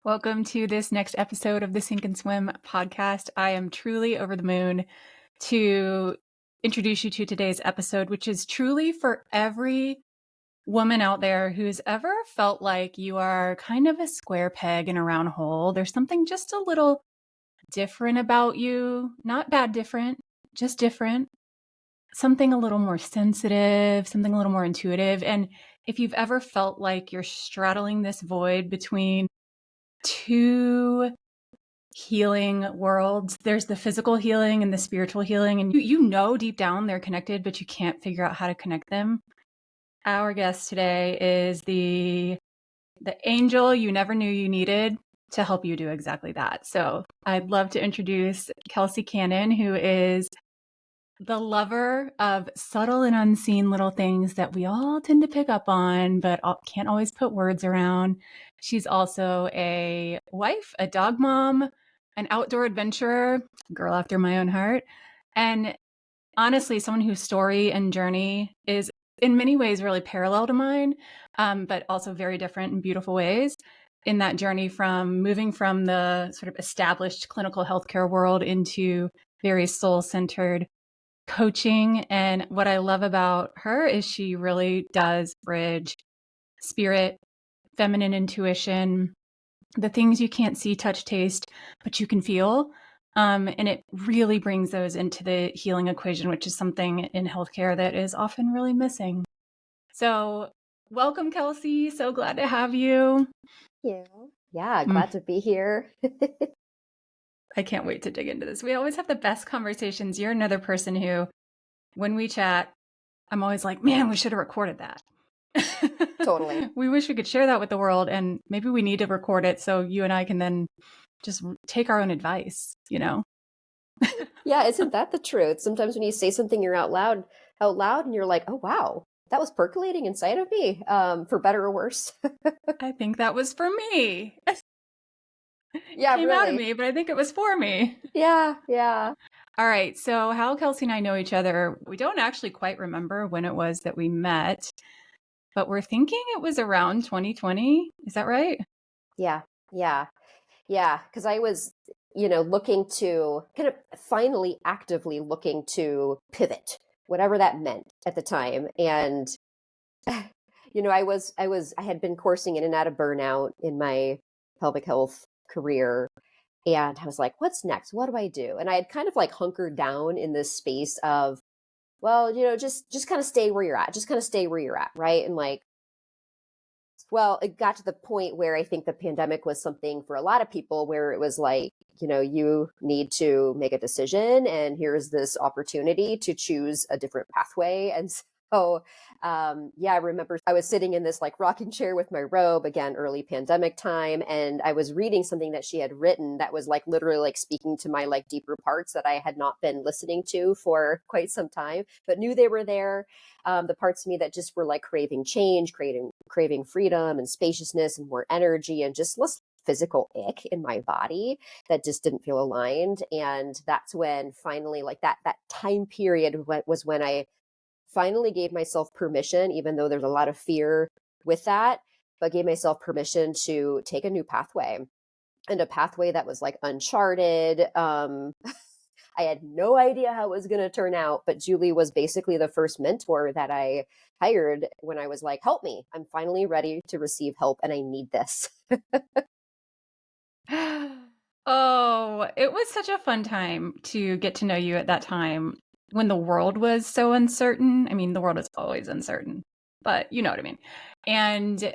Welcome to this next episode of the Sink and Swim podcast. I am truly over the moon to introduce you to today's episode, which is truly for every woman out there who's ever felt like you are kind of a square peg in a round hole. There's something just a little different about you, not bad different, just different. Something a little more sensitive, something a little more intuitive. And if you've ever felt like you're straddling this void between two healing worlds, there's the physical healing and the spiritual healing, and you know deep down they're connected, but you can't figure out how to connect them. Our guest today is the angel you never knew you needed to help you do exactly that. So I'd love to introduce Kelsea Cannon, who is the lover of subtle and unseen little things that we all tend to pick up on, but can't always put words around. She's also a wife, a dog mom, an outdoor adventurer, girl after my own heart, and honestly, someone whose story and journey is in many ways really parallel to mine, but also very different in beautiful ways. In that journey from moving from the sort of established clinical healthcare world into very soul-centered coaching. And what I love about her is she really does bridge spirit, feminine intuition, the things you can't see, touch, taste, but you can feel. And it really brings those into the healing equation, which is something in healthcare that is often really missing. So welcome, Kelsea. So glad to have you. Thank you. Yeah, glad to be here. I can't wait to dig into this. We always have the best conversations. You're another person who, when we chat, I'm always like, man, we should have recorded that. Totally. We wish we could share that with the world, and maybe we need to record it so you and I can then just take our own advice, you know? Yeah, isn't that the truth? Sometimes when you say something you're out loud and you're like, "Oh wow, that was percolating inside of me," for better or worse. I think that was for me. Yeah, Came out of really. me, but I think it was for me. Yeah. All right, so how Kelsea and I know each other, we don't actually quite remember when it was that we met, but we're thinking it was around 2020. Is that right? Yeah. Because I was, looking to kind of finally actively looking to pivot, whatever that meant at the time. And I had been coursing in and out of burnout in my pelvic health career. And I was like, what's next? What do I do? And I had kind of like hunkered down in this space of, well, just kind of stay where you're at. Just kind of stay where you're at. Right. And like, well, it got to the point where I think the pandemic was something for a lot of people where it was like, you need to make a decision and here's this opportunity to choose a different pathway. And so, I remember I was sitting in this like rocking chair with my robe, again, early pandemic time. And I was reading something that she had written that was like literally like speaking to my like deeper parts that I had not been listening to for quite some time, but knew they were there. The parts of me that just were like craving change, craving freedom and spaciousness and more energy and just less physical ick in my body that just didn't feel aligned. And that's when finally, like that time period was when I finally gave myself permission, even though there's a lot of fear with that, but gave myself permission to take a new pathway, and a pathway that was like uncharted. I had no idea how it was going to turn out, but Julie was basically the first mentor that I hired when I was like, help me. I'm finally ready to receive help and I need this. Oh, it was such a fun time to get to know you at that time when the world was so uncertain. I mean, the world is always uncertain, but you know what I mean. And,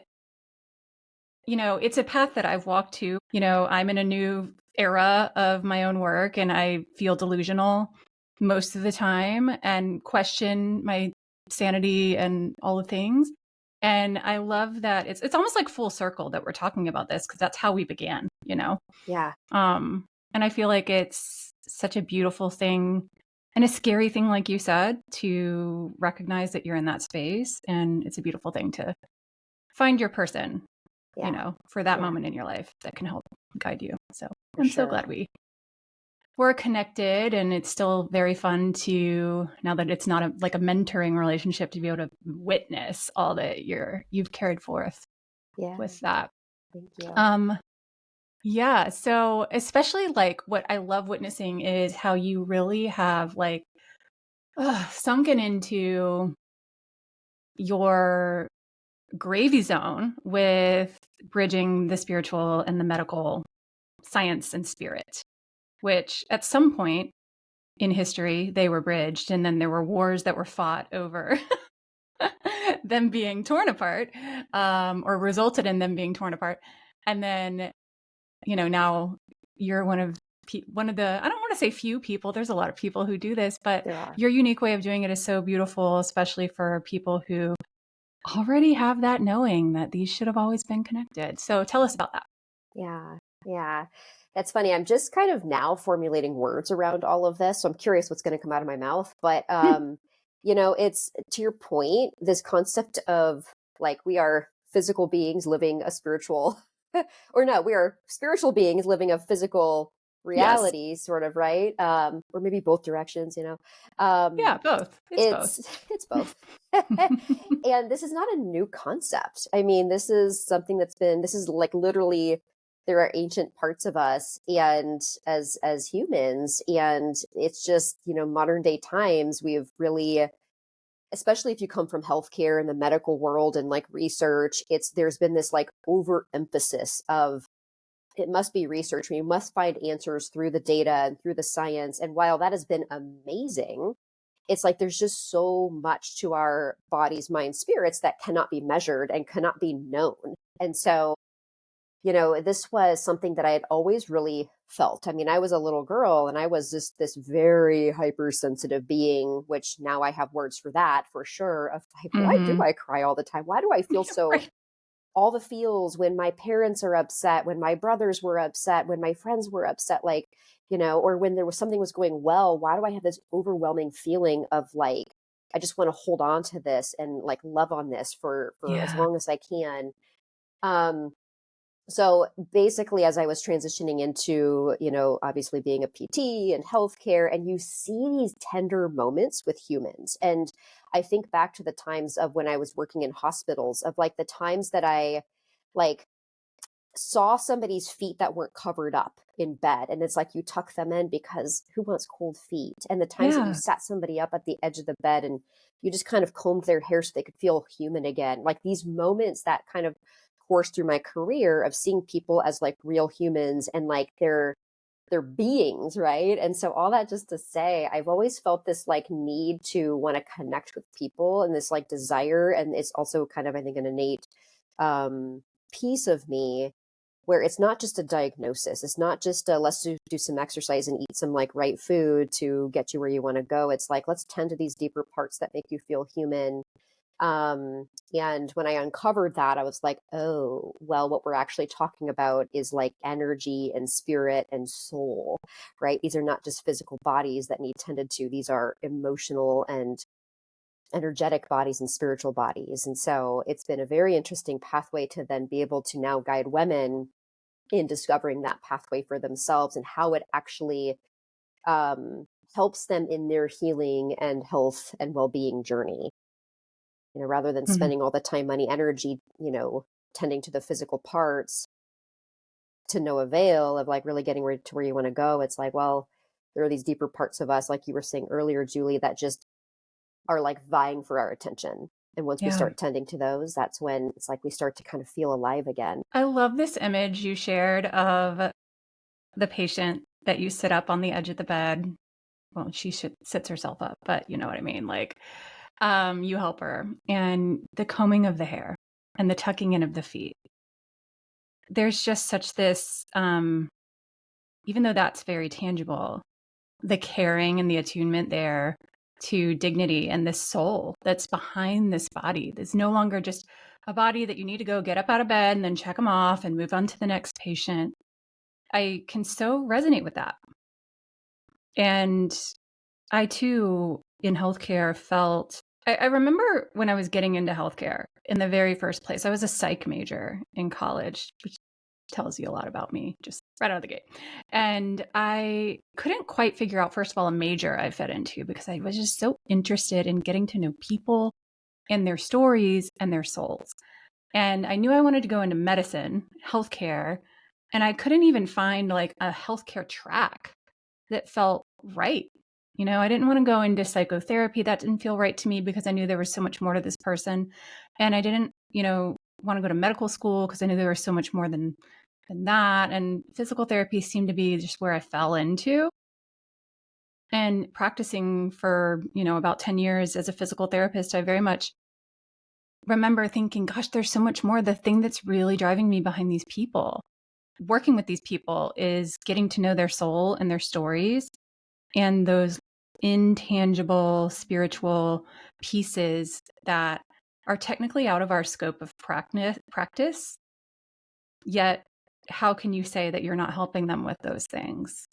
it's a path that I've walked to. I'm in a new era of my own work and I feel delusional most of the time and question my sanity and all the things. And I love that it's almost like full circle that we're talking about this because that's how we began, Yeah. And I feel like it's such a beautiful thing and a scary thing, like you said, to recognize that you're in that space. And it's a beautiful thing to find your person, for that moment in your life that can help guide you. So I'm so glad we're connected, and it's still very fun to, now that it's not like a mentoring relationship, to be able to witness all that you've carried forth with that. Thank you. Yeah. So, especially like what I love witnessing is how you really have like sunken into your gravy zone with bridging the spiritual and the medical science and spirit, which at some point in history they were bridged. And then there were wars that were fought over them being torn apart, or resulted in them being torn apart. And then, now you're one of the, I don't want to say few people, there's a lot of people who do this, but There are. your unique way of doing it is so beautiful, especially for people who already have that knowing that these should have always been connected. So tell us about that. Yeah. Yeah. That's funny. I'm just kind of now formulating words around all of this. So I'm curious what's going to come out of my mouth. But, it's to your point, this concept of like we are physical beings living a spiritual, or no, we are spiritual beings living a physical Yes. reality, sort of, right? Or maybe both directions. Yeah, Um, both. It's both. it's both. And this is not a new concept. I mean, this is something this is like literally there are ancient parts of us and as humans, and it's just, modern day times we've really, especially if you come from healthcare and the medical world and like research, there's been this like overemphasis of it must be research. We must find answers through the data and through the science. And while that has been amazing, it's like there's just so much to our bodies, minds, spirits that cannot be measured and cannot be known. And so, this was something that I had always really felt. I mean, I was a little girl and I was just this very hypersensitive being, which now I have words for that for sure. Of like, why do Hmm. I cry all the time? Why do I feel so Right. all the feels when my parents are upset, when my brothers were upset, when my friends were upset, like, or when there was something was going well, why do I have this overwhelming feeling of like, I just want to hold on to this and like love on this for as Yeah. long as I can. Um, so basically, as I was transitioning into, obviously being a PT and healthcare, and you see these tender moments with humans. And I think back to the times of when I was working in hospitals, of like the times that I like saw somebody's feet that weren't covered up in bed. And it's like you tuck them in because who wants cold feet? And the times that you Yeah. sat somebody up at the edge of the bed and you just kind of combed their hair so they could feel human again. Like these moments that kind of course through my career of seeing people as like real humans and like they're beings, right? And so all that just to say, I've always felt this like need to want to connect with people and this like desire. And it's also kind of, I think, an innate piece of me where it's not just a diagnosis. It's not just a let's do some exercise and eat some like right food to get you where you want to go. It's like let's tend to these deeper parts that make you feel human. And when I uncovered that, I was like, oh, well, what we're actually talking about is like energy and spirit and soul, right? These are not just physical bodies that need tended to. These are emotional and energetic bodies and spiritual bodies. And so it's been a very interesting pathway to then be able to now guide women in discovering that pathway for themselves and how it actually um, helps them in their healing and health and well-being journey, rather than Mhm. spending all the time, money, energy, tending to the physical parts to no avail of like really getting to where you want to go. It's like, well, there are these deeper parts of us, like you were saying earlier, Julie, that just are like vying for our attention. And once we Yeah. start tending to those, that's when it's like we start to kind of feel alive again. I love this image you shared of the patient that you sit up on the edge of the bed. Well, sits herself up, but you know what I mean. Like, you help her, and the combing of the hair and the tucking in of the feet. There's just such this, even though that's very tangible, the caring and the attunement there to dignity and the soul that's behind this body. There's no longer just a body that you need to go get up out of bed and then check them off and move on to the next patient. I can so resonate with that. And I too, in healthcare, felt I remember when I was getting into healthcare in the very first place, I was a psych major in college, which tells you a lot about me just right out of the gate. And I couldn't quite figure out, first of all, a major I fit into because I was just so interested in getting to know people and their stories and their souls. And I knew I wanted to go into medicine, healthcare, And I couldn't even find like a healthcare track that felt right. I didn't want to go into psychotherapy. That didn't feel right to me because I knew there was so much more to this person. And I didn't, want to go to medical school because I knew there was so much more than that. And physical therapy seemed to be just where I fell into. And practicing for, about 10 years as a physical therapist, I very much remember thinking, gosh, there's so much more. The thing that's really driving me behind these people, working with these people, is getting to know their soul and their stories and those intangible spiritual pieces that are technically out of our scope of practice. Yet, how can you say that you're not helping them with those things?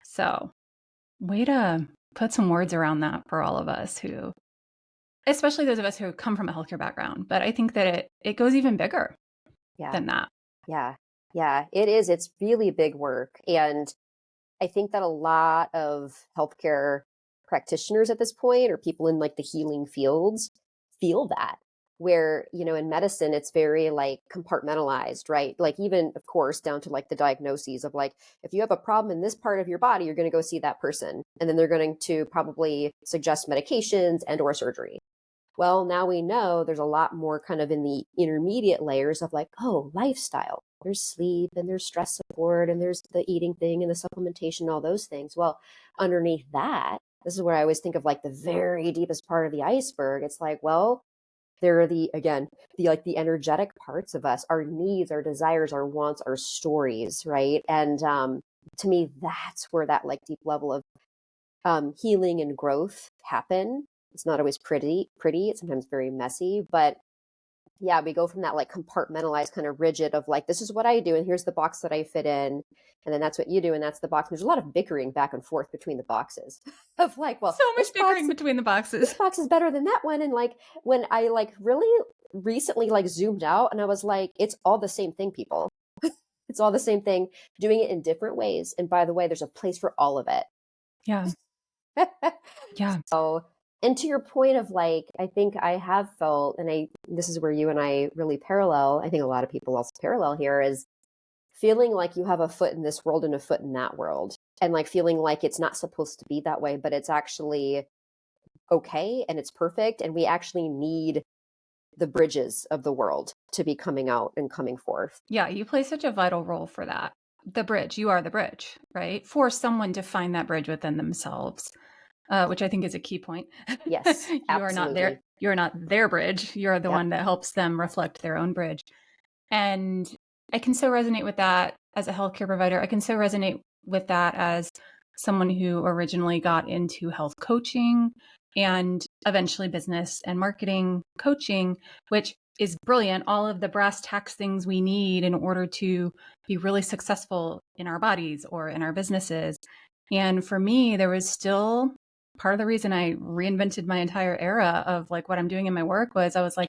So, way to put some words around that for all of us who, especially those of us who come from a healthcare background. But I think that it goes even bigger than that. Yeah. Yeah, it is. It's really big work. And I think that a lot of healthcare practitioners at this point, or people in like the healing fields, feel that. Where, in medicine, it's very like compartmentalized, right? Like, even, of course, down to like the diagnoses of like, if you have a problem in this part of your body, you're going to go see that person. And then they're going to probably suggest medications and or surgery. Well, now we know there's a lot more kind of in the intermediate layers of like, oh, lifestyle. There's sleep and there's stress support and there's the eating thing and the supplementation, all those things. Well, underneath that, this is where I always think of like the very deepest part of the iceberg. It's like, well, there are the like the energetic parts of us, our needs, our desires, our wants, our stories, right? And to me, that's where that like deep level of healing and growth happen. It's not always pretty. It's sometimes very messy, but yeah, we go from that like compartmentalized kind of rigid of like, this is what I do, and here's the box that I fit in, and then that's what you do, and that's the box. There's a lot of bickering back and forth between the boxes of like, well, So much bickering between the boxes. This box is better than that one. And like, when I like really recently like zoomed out and I was like, it's all the same thing, people. It's all the same thing, doing it in different ways. And by the way, there's a place for all of it. Yeah. Yeah. So, and to your point of like, I think I have felt, and this is where you and I really parallel. I think a lot of people also parallel here, is feeling like you have a foot in this world and a foot in that world. And like feeling like it's not supposed to be that way, but it's actually okay and it's perfect. And we actually need the bridges of the world to be coming out and coming forth. Yeah, you play such a vital role for that. The bridge, you are the bridge, right? For someone to find that bridge within themselves. Which I think is a key point. Yes, you absolutely. You're not their bridge. You're the Yep. one that helps them reflect their own bridge. And I can so resonate with that as a healthcare provider. I can so resonate with that as someone who originally got into health coaching and eventually business and marketing coaching, which is brilliant. All of the brass tacks things we need in order to be really successful in our bodies or in our businesses. And for me, there was still part of the reason I reinvented my entire era of like what I'm doing in my work was I was like,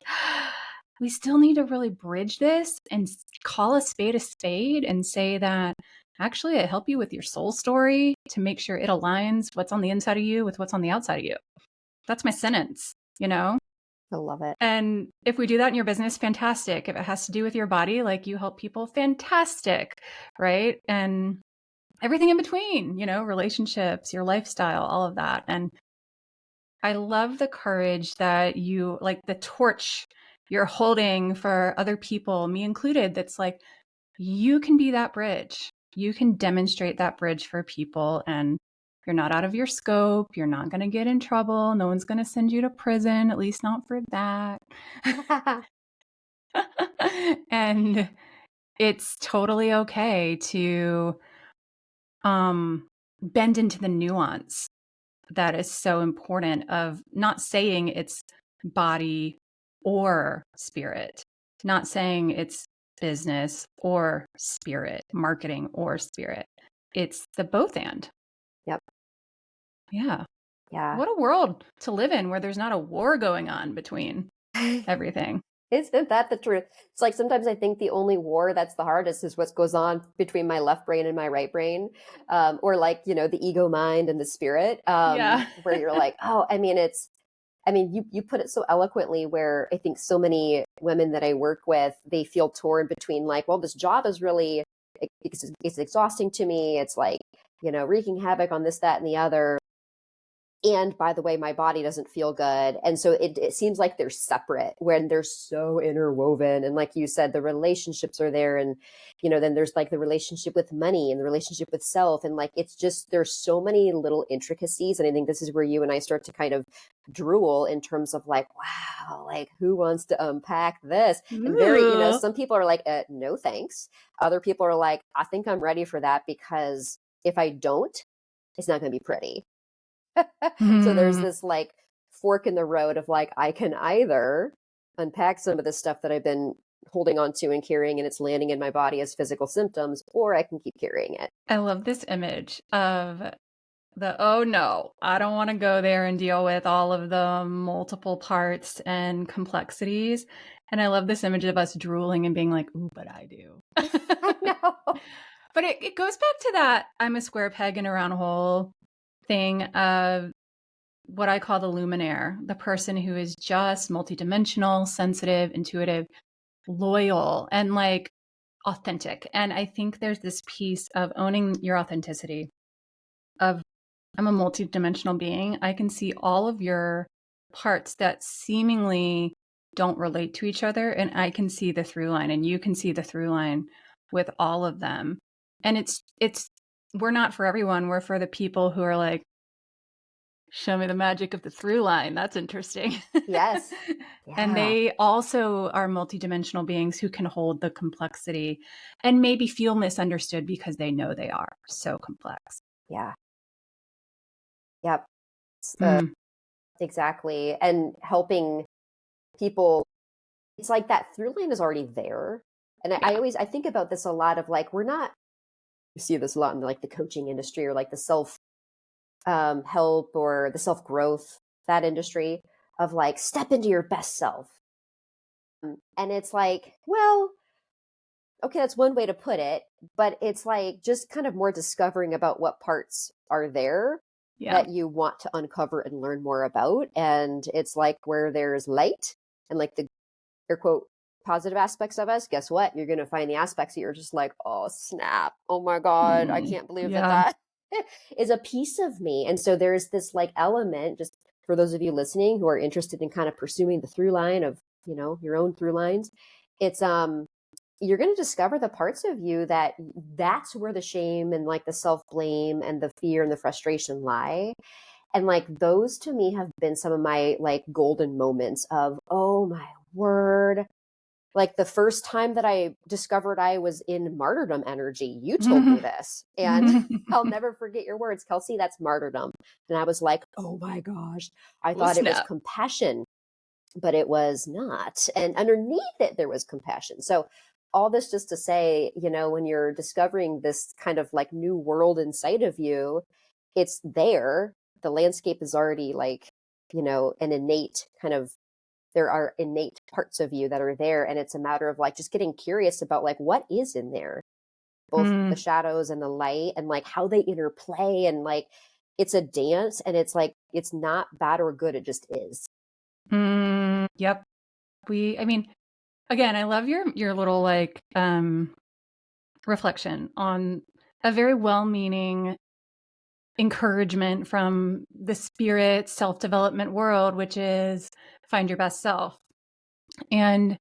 we still need to really bridge this and call a spade and say that actually I help you with your soul story to make sure it aligns what's on the inside of you with what's on the outside of you. That's my sentence, I love it. And if we do that in your business, fantastic. If it has to do with your body, like you help people, fantastic, right? And everything in between, relationships, your lifestyle, all of that. And I love the courage that you, like the torch you're holding for other people, me included, that's like, you can be that bridge. You can demonstrate that bridge for people, and you're not out of your scope. You're not going to get in trouble. No one's going to send you to prison, at least not for that. And it's totally okay to bend into the nuance that is so important of not saying it's body or spirit, not saying it's business or spirit, marketing or spirit. It's the both and. Yep. Yeah. Yeah. What a world to live in where there's not a war going on between everything. Isn't that the truth? It's like sometimes I think the only war that's the hardest is what goes on between my left brain and my right brain, or like, the ego mind and the spirit, Yeah. where you're like, oh, you put it so eloquently, where I think so many women that I work with, they feel torn between like, well, this job is really it's exhausting to me. It's like, wreaking havoc on this, that, and the other. And by the way, my body doesn't feel good. And so it seems like they're separate when they're so interwoven. And like you said, the relationships are there. And, then there's like the relationship with money and the relationship with self. And like, it's just, there's so many little intricacies. And I think this is where you and I start to kind of drool in terms of like, wow, like who wants to unpack this? And Ooh. some people are like, no, thanks. Other people are like, I think I'm ready for that, because if I don't, it's not going to be pretty. So there's this like fork in the road of like, I can either unpack some of the stuff that I've been holding on to and carrying, and it's landing in my body as physical symptoms, or I can keep carrying it. I love this image of oh no, I don't want to go there and deal with all of the multiple parts and complexities. And I love this image of us drooling and being like, ooh, but I do. I know. But it goes back to that I'm a square peg in a round hole thing of what I call the luminaire, the person who is just multidimensional, sensitive, intuitive, loyal, and like authentic. And I think there's this piece of owning your authenticity of I'm a multidimensional being. I can see all of your parts that seemingly don't relate to each other, and I can see the through line, and you can see the through line with all of them. And it's we're not for everyone. We're for the people who are like, show me the magic of the through line. That's interesting. Yes. And Yeah. they also are multidimensional beings who can hold the complexity and maybe feel misunderstood because they know they are so complex. Yeah. Yep. Mm. Exactly. And helping people, it's like that through line is already there. And I think about this a lot of like, you see this a lot in like the coaching industry, or like the self help or the self growth, that industry of like, step into your best self. And it's like, well, okay, that's one way to put it, but it's like just kind of more discovering about what parts are there Yeah. that you want to uncover and learn more about. And it's like where there's light and like the air quote positive aspects of us, guess what? You're going to find the aspects that you're just like, oh, snap. Oh my God. I can't believe Yeah. that is a piece of me. And so there's this like element, just for those of you listening who are interested in kind of pursuing the through line of, your own through lines. It's, you're going to discover the parts of you that's where the shame and like the self blame and the fear and the frustration lie. And like those to me have been some of my like golden moments of, oh my word. Like the first time that I discovered I was in martyrdom energy, you told me this. And I'll never forget your words, Kelsey, that's martyrdom. And I was like, oh my gosh, I thought it was Snap. compassion, but it was not. And underneath it, there was compassion. So all this just to say, when you're discovering this kind of like new world inside of you, it's there. The landscape is already like, an innate kind of, there are innate parts of you that are there. And it's a matter of like, just getting curious about like, what is in there, both the shadows and the light, and like how they interplay. And like, it's a dance, and it's like, it's not bad or good. It just is. Yep. Again, I love your little like reflection on a very well-meaning encouragement from the spirit self-development world, which is find your best self. And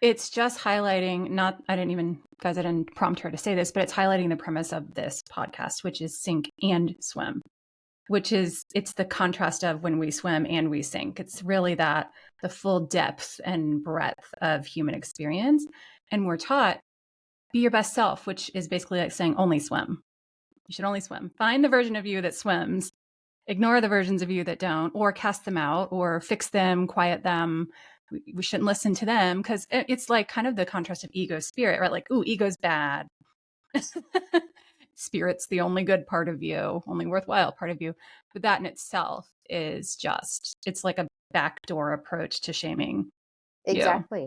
it's just highlighting, I didn't prompt her to say this, but it's highlighting the premise of this podcast, which is sink and swim, it's the contrast of when we swim and we sink. It's really the full depth and breadth of human experience. And we're taught, be your best self, which is basically like saying only swim. You should only swim. Find the version of you that swims, ignore the versions of you that don't, or cast them out, or fix them, quiet them. We shouldn't listen to them, because it's like kind of the contrast of ego spirit, right? Like, ooh, ego's bad. Spirit's the only good part of you, only worthwhile part of you. But that in itself is it's like a backdoor approach to shaming Exactly.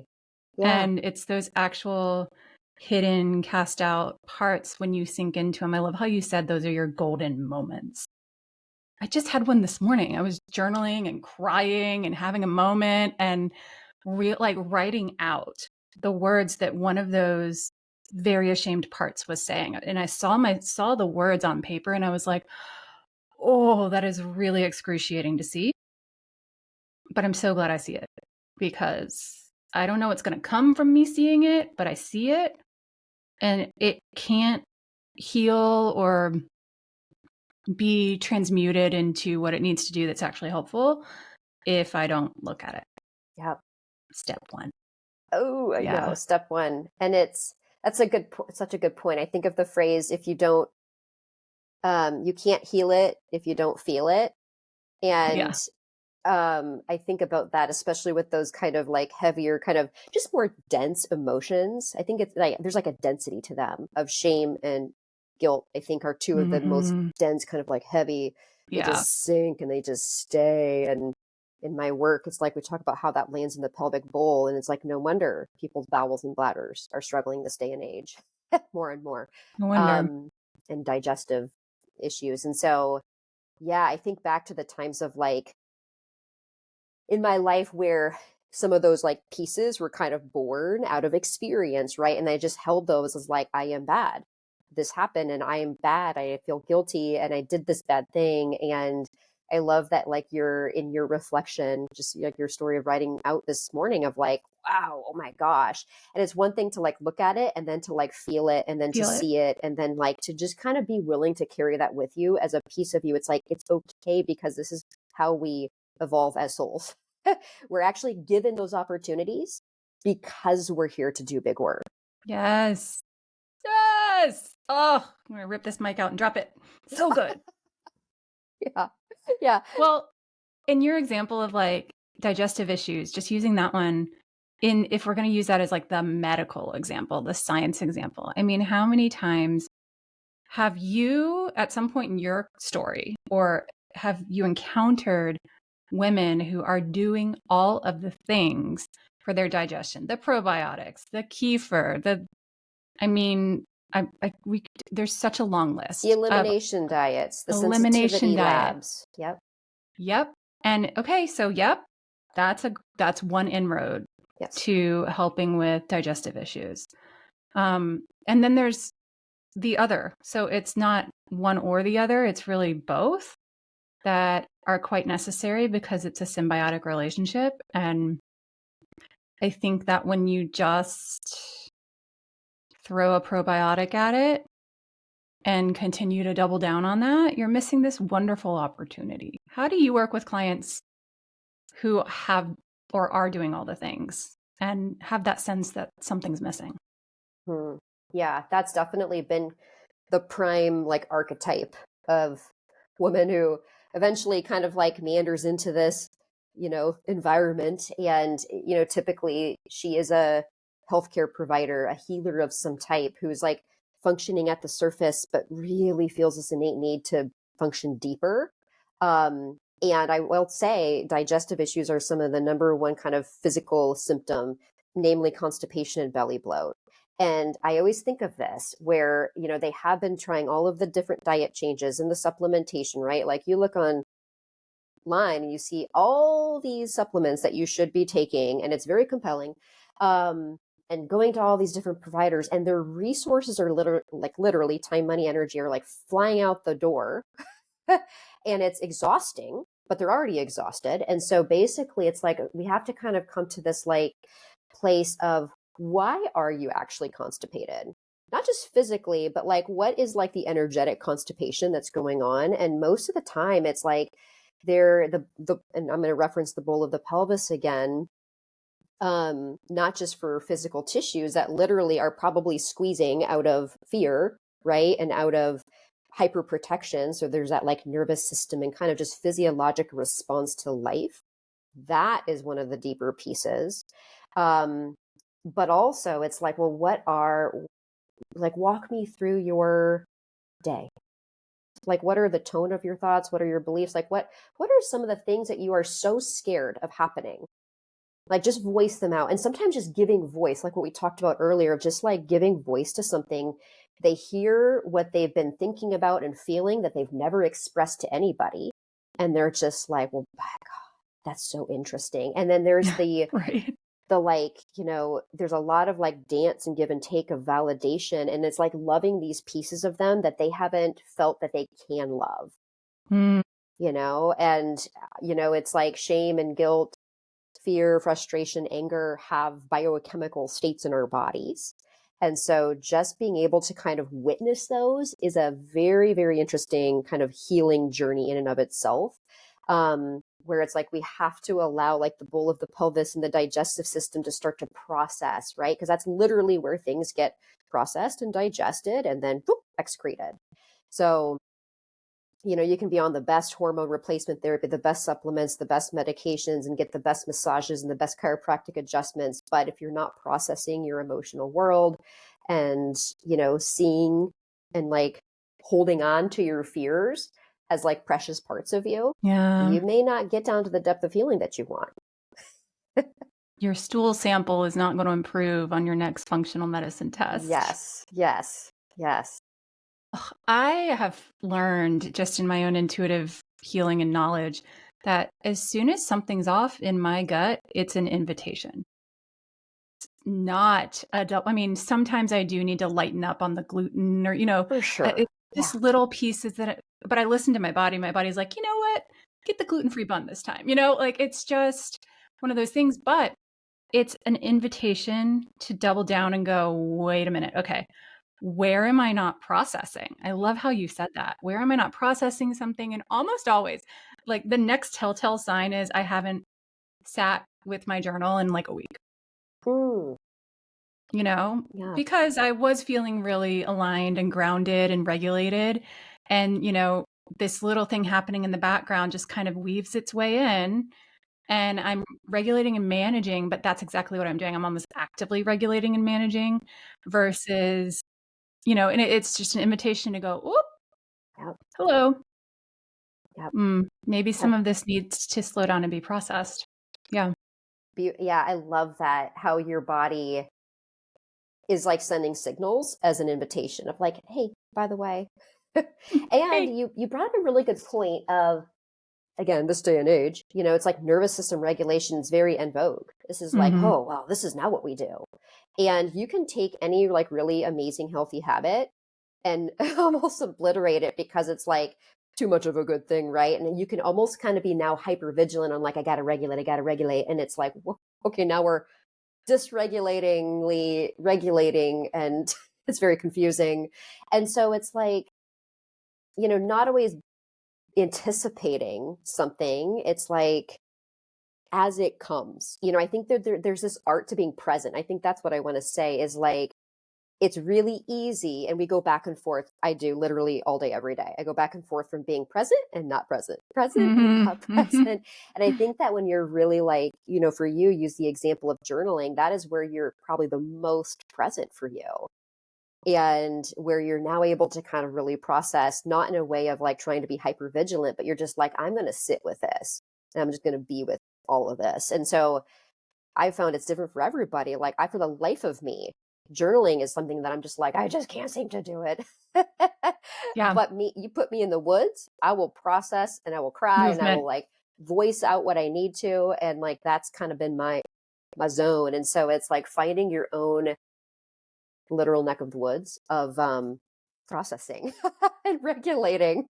you. Yeah. And it's those actual hidden, cast out parts when you sink into them. I love how you said those are your golden moments. I just had one this morning. I was journaling and crying and having a moment and writing out the words that one of those very ashamed parts was saying. And I saw the words on paper and I was like, oh, that is really excruciating to see. But I'm so glad I see it, because I don't know what's going to come from me seeing it, but I see it, and it can't heal or be transmuted into what it needs to do that's actually helpful if I don't look at it. Yep. Step one. Oh, I Yeah. know. Step one. And that's such a good point. I think of the phrase, if you don't, you can't heal it if you don't feel it. And Yeah. I think about that, especially with those kind of like heavier, kind of just more dense emotions. I think it's like there's like a density to them of shame and guilt. I think are two of the most dense, kind of like heavy. They Yeah. just sink and they just stay. And in my work, it's like we talk about how that lands in the pelvic bowl, and it's like no wonder people's bowels and bladders are struggling this day and age more and more, No wonder. and digestive issues. And so, yeah, I think back to the times of like in my life where some of those like pieces were kind of born out of experience, right? And I just held those as like, I am bad. This happened and I am bad. I feel guilty and I did this bad thing. And I love that, like, you're in your reflection, just like your story of writing out this morning of like, wow, oh my gosh. And it's one thing to like look at it and then to like feel it and then to see it and then like to just kind of be willing to carry that with you as a piece of you. It's like, it's okay because this is how we evolve as souls. We're actually given those opportunities because we're here to do big work. Yes. Yes. Oh, I'm going to rip this mic out and drop it. So good. Yeah. Yeah. Well, in your example of like digestive issues, just using that one if we're going to use that as like the medical example, the science example, I mean, how many times have you at some point in your story, or have you encountered women who are doing all of the things for their digestion, the probiotics, the kefir, there's such a long list The of elimination diets, the elimination sensitivity diet. labs. Yep. Yep. And okay, so that's one inroad to helping with digestive issues. And then there's the other. So it's not one or the other, it's really both that are quite necessary because it's a symbiotic relationship. And I think that when you just throw a probiotic at it and continue to double down on that, you're missing this wonderful opportunity. How do you work with clients who have or are doing all the things and have that sense that something's missing? Yeah, that's definitely been the prime like archetype of woman who eventually kind of like meanders into this, environment. And, typically she is a healthcare provider, a healer of some type who's like functioning at the surface, but really feels this innate need to function deeper. And I will say digestive issues are some of the number one kind of physical symptom, namely constipation and belly bloat. And I always think of this where, they have been trying all of the different diet changes and the supplementation, right? Like you look online and you see all these supplements that you should be taking, and it's very compelling. And going to all these different providers, and their resources are literally time, money, energy are like flying out the door. And it's exhausting, but they're already exhausted. And so basically it's like we have to kind of come to this like place of, why are you actually constipated? Not just physically, but like what is like the energetic constipation that's going on? And most of the time it's like and I'm going to reference the bowl of the pelvis again, not just for physical tissues that literally are probably squeezing out of fear, right? And out of hyperprotection. So there's that like nervous system and kind of just physiologic response to life. That is one of the deeper pieces. But also it's like, well, walk me through your day. Like, what are the tone of your thoughts? What are your beliefs? Like, what are some of the things that you are so scared of happening? Like, just voice them out. And sometimes just giving voice, like what we talked about earlier, of just like giving voice to something. They hear what they've been thinking about and feeling that they've never expressed to anybody. And they're just like, well, my God, that's so interesting. And then there's the, right. the like, there's a lot of like dance and give and take of validation. And it's like loving these pieces of them that they haven't felt that they can love, Mm. and, it's like shame and guilt, fear, frustration, anger have biochemical states in our bodies. And so just being able to kind of witness those is a very, very interesting kind of healing journey in and of itself. Where it's like we have to allow like the bowl of the pelvis and the digestive system to start to process, right? Because that's literally where things get processed and digested and then boop, excreted. So you can be on the best hormone replacement therapy, the best supplements, the best medications, and get the best massages and the best chiropractic adjustments. But if you're not processing your emotional world and, seeing and like holding on to your fears as like precious parts of you, Yeah. you may not get down to the depth of healing that you want. Your stool sample is not going to improve on your next functional medicine test. Yes, yes, yes. I have learned just in my own intuitive healing and knowledge that as soon as something's off in my gut, it's an invitation. It's not I mean, sometimes I do need to lighten up on the gluten or, For sure. it's Yeah. just little pieces but I listen to my body. My body's like, you know what? Get the gluten-free bun this time. Like it's just one of those things, but it's an invitation to double down and go, wait a minute. Okay. Where am I not processing? I love how you said that. Where am I not processing something? And almost always, like the next telltale sign is I haven't sat with my journal in like a week, Mm, yeah. because I was feeling really aligned and grounded and regulated. And, this little thing happening in the background just kind of weaves its way in. And I'm regulating and managing, but that's exactly what I'm doing. I'm almost actively regulating and managing versus and it's just an invitation to go, "Oop, Yep. hello. Yep. Maybe some of this needs to slow down and be processed." Yeah. Yeah, I love that, how your body is like sending signals as an invitation of like, hey, by the way. And Hey. you brought up a really good point of, again, this day and age, it's like nervous system regulation is very en vogue. This is like, Mhm. oh, well, this is now what we do. And you can take any like really amazing healthy habit and almost obliterate it because it's like too much of a good thing, right? And you can almost kind of be now hyper vigilant on like, I got to regulate, I got to regulate. And it's like, okay, now we're dysregulatingly regulating, and it's very confusing. And so it's like, not always anticipating something. It's like as it comes. I think there's this art to being present. I think that's what I want to say is like, it's really easy. And we go back and forth. I do literally all day, every day. I go back and forth from being present and not present, present and Mhm. not Mhm. present. And I think that when you're really like, for you, use the example of journaling, that is where you're probably the most present for you. And where you're now able to kind of really process, not in a way of like trying to be hyper vigilant, but you're just like, I'm going to sit with this and I'm just going to be with all of this. And so I found it's different for everybody. Like for the life of me, journaling is something that I'm just like, I just can't seem to do it. Yeah. But you put me in the woods, I will process and I will cry and I will Movement. like voice out what I need to. And like, that's kind of been my zone. And so it's like finding your own literal neck of the woods of processing and regulating.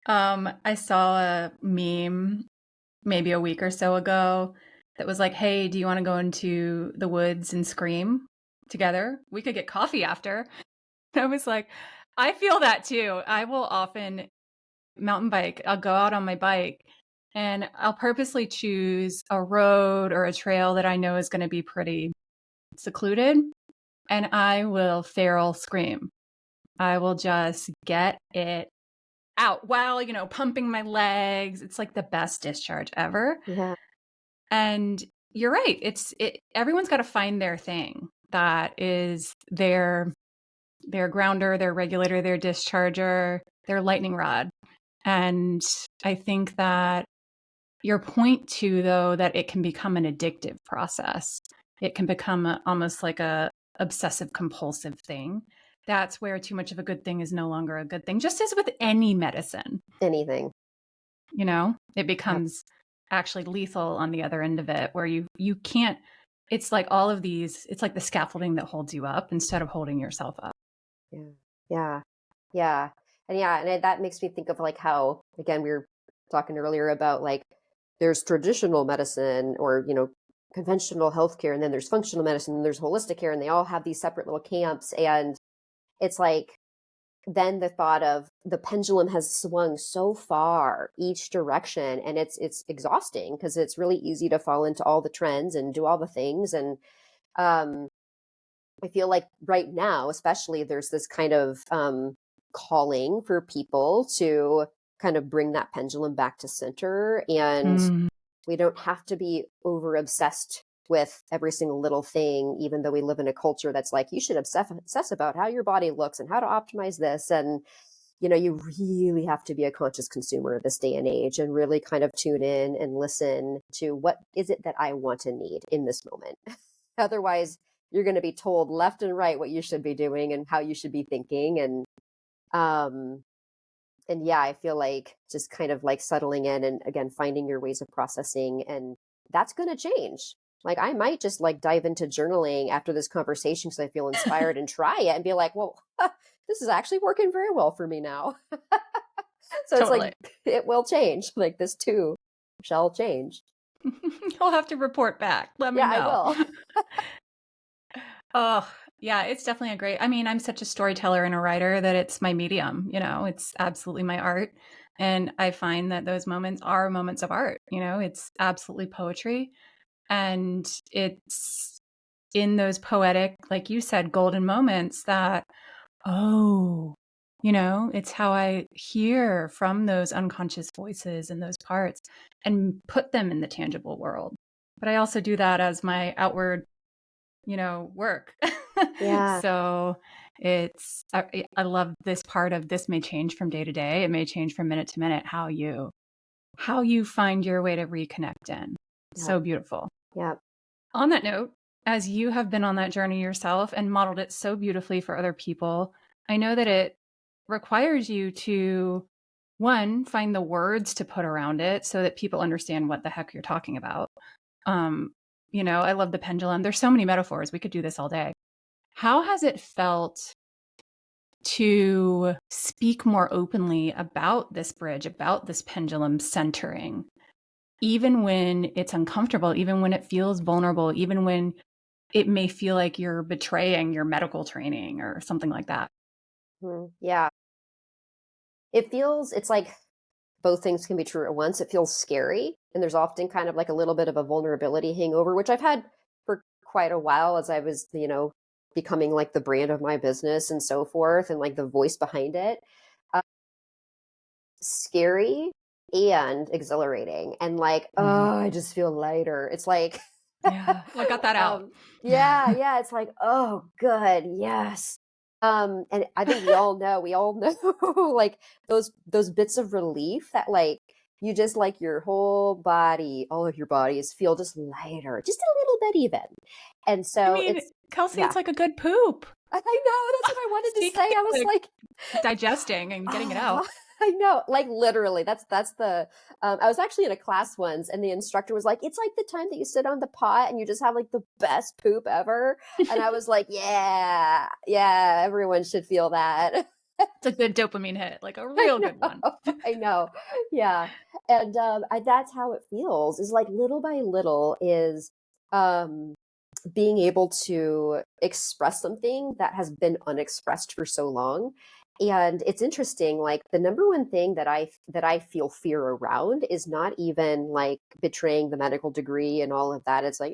I saw a meme maybe a week or so ago that was like, "Hey, do you want to go into the woods and scream together? We could get coffee after." I was like, I feel that too. I will often mountain bike. I'll go out on my bike and I'll purposely choose a road or a trail that I know is going to be pretty secluded, and I will feral scream. I will just get it out while, pumping my legs. It's like the best discharge ever. Yeah. And you're right. Everyone's got to find their thing that is their grounder, their regulator, their discharger, their lightning rod. And I think that your point too, though, that it can become an addictive process. It can become almost like a obsessive compulsive thing. That's where too much of a good thing is no longer a good thing. Just as with any medicine, Anything. it Yep. becomes actually lethal on the other end of it, where you can't it's like all of these, it's like the scaffolding that holds you up instead of holding yourself up. Yeah. Yeah. Yeah. And that makes me think of like how, again, we were talking earlier about like there's traditional medicine or, conventional healthcare, and then there's functional medicine, and there's holistic care, and they all have these separate little camps. And it's like, then the thought of the pendulum has swung so far each direction, and it's exhausting because it's really easy to fall into all the trends and do all the things. And um, I feel like right now, especially, there's this kind of calling for people to kind of bring that pendulum back to center. And Mm. we don't have to be over obsessed with every single little thing, even though we live in a culture that's like, you should obsess about how your body looks and how to optimize this. And, you really have to be a conscious consumer of this day and age and really kind of tune in and listen to what is it that I want to need in this moment. Otherwise, you're going to be told left and right what you should be doing and how you should be thinking. Um, and yeah, I feel like just kind of like settling in and again, finding your ways of processing, and that's going to change. Like I might just like dive into journaling after this conversation because I feel inspired and try it and be like, well, this is actually working very well for me now. So it's Totally. like, it will change. Like this too shall change. You'll have to report back. Let me Yeah, I know. will. Oh, yeah, it's definitely a great. I mean, I'm such a storyteller and a writer that it's my medium, it's absolutely my art. And I find that those moments are moments of art, it's absolutely poetry. And it's in those poetic, like you said, golden moments that, oh, it's how I hear from those unconscious voices and those parts and put them in the tangible world. But I also do that as my outward work. Yeah. So I love this part of this may change from day to day. It may change from minute to minute, how you find your way to reconnect in. Yeah. So beautiful. Yeah. On that note, as you have been on that journey yourself and modeled it so beautifully for other people, I know that it requires you to, one, find the words to put around it so that people understand what the heck you're talking about. Um, I love the pendulum. There's so many metaphors. We could do this all day. How has it felt to speak more openly about this bridge, about this pendulum centering, even when it's uncomfortable, even when it feels vulnerable, even when it may feel like you're betraying your medical training or something like that? Yeah. It's like both things can be true at once. It feels scary, and there's often kind of like a little bit of a vulnerability hangover, which I've had for quite a while as I was, becoming like the brand of my business and so forth, and like the voice behind it. Uh, Scary and exhilarating, and like, Mhm. oh, I just feel lighter. It's like, Yeah. Well, I got that out. yeah, it's like, oh, good, yes. And I think we all know, like those bits of relief that like you just like your whole body, all of your bodies feel just lighter, just a little bit even. And I so mean, it's, Kelsey, yeah, it's like a good poop. I know that's what I wanted to say. Speaking I of was like like, digesting and getting it out. oh, I know, like literally. That's the. I was actually in a class once, and the instructor was like, "It's like the time that you sit on the pot and you just have like the best poop ever." And I was like, "Yeah, yeah, everyone should feel that." It's a good dopamine hit, like a I real good one. know, I know, yeah, and that's how it feels. Is like little by little is um, being able to express something that has been unexpressed for so long. And it's interesting, like the number one thing that I feel fear around is not even like betraying the medical degree and all of that. It's like,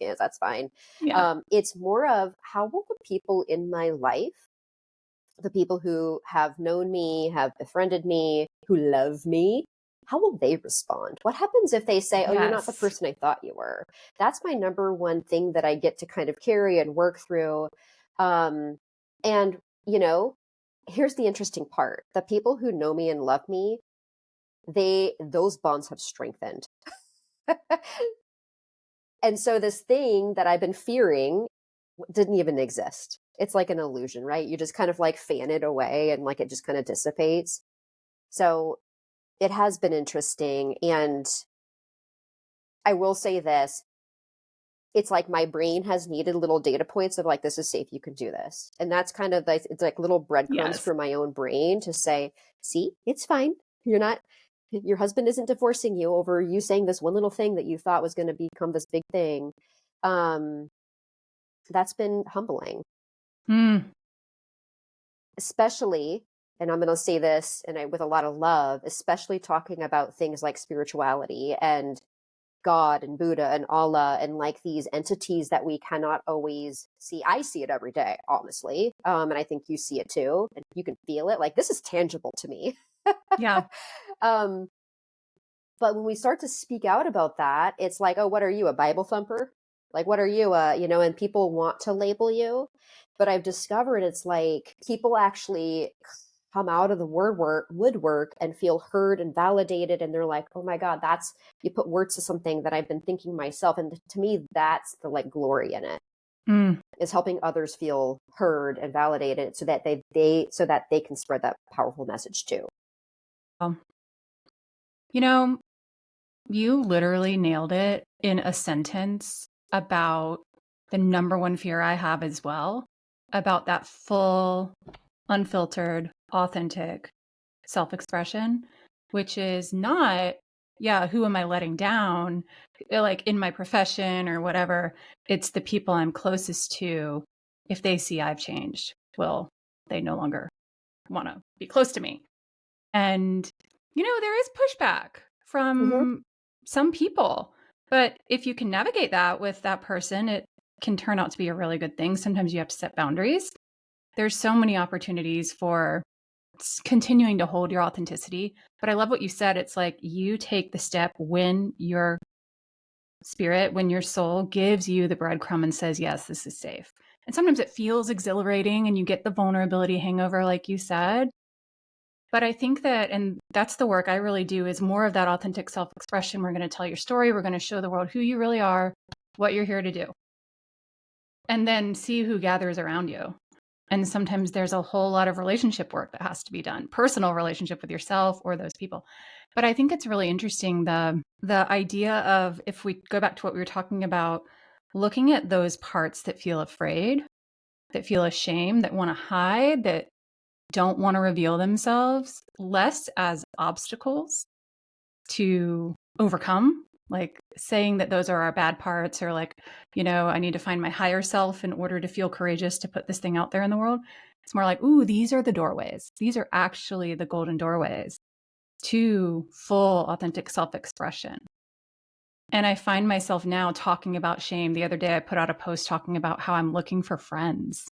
yes, that's fine. Yeah. It's more of how will the people in my life, the people who have known me, have befriended me, who love me, how will they respond? What happens if they say, oh, you're not the Yes. person I thought you were? That's my number one thing that I get to kind of carry and work through. Um, and, here's the interesting part. The people who know me and love me, those bonds have strengthened. And so this thing that I've been fearing didn't even exist. It's like an illusion, right? You just kind of like fan it away and like it just kind of dissipates. So it has been interesting. And I will say this, it's like my brain has needed little data points of like, this is safe, you can do this. And that's kind of like, it's like little breadcrumbs Yes. for my own brain to say, see, it's fine. Your husband isn't divorcing you over you saying this one little thing that you thought was going to become this big thing. Um, that's been humbling, Mm, especially, and I'm going to say this with a lot of love, especially talking about things like spirituality and God and Buddha and Allah and like these entities that we cannot always see. I see it every day, honestly. And I think you see it too. And you can feel it. Like, this is tangible to me. yeah. um, but when we start to speak out about that, it's like, oh, what are you, a Bible thumper? Like, what are you, and people want to label you. But I've discovered it's like people actually come out of the woodwork and feel heard and validated. And they're like, oh my God, you put words to something that I've been thinking myself. And to me, that's the like glory in it, Mm. is helping others feel heard and validated so that they can spread that powerful message too. Um, you know, you literally nailed it in a sentence about the number one fear I have as well, about that full, unfiltered, authentic self expression, which is not, yeah, who am I letting down? Like in my profession or whatever, it's the people I'm closest to. If they see I've changed, will they no longer want to be close to me? And, there is pushback Mm-hmm. from some people. But if you can navigate that with that person, it can turn out to be a really good thing. Sometimes you have to set boundaries. There's so many opportunities for continuing to hold your authenticity. But I love what you said. It's like you take the step when your spirit, when your soul gives you the breadcrumb and says, yes, this is safe. And sometimes it feels exhilarating and you get the vulnerability hangover, like you said. But I think that, and that's the work I really do, is more of that authentic self expression. We're going to tell your story. We're going to show the world who you really are, what you're here to do, and then see who gathers around you. And sometimes there's a whole lot of relationship work that has to be done, personal relationship with yourself or those people. But I think it's really interesting the idea of, if we go back to what we were talking about, looking at those parts that feel afraid, that feel ashamed, that want to hide, that don't want to reveal themselves, less as obstacles to overcome, like saying that those are our bad parts, or like, I need to find my higher self in order to feel courageous to put this thing out there in the world. It's more like, ooh, these are the doorways. These are actually the golden doorways to full authentic self-expression. And I find myself now talking about shame. The other day I put out a post talking about how I'm looking for friends.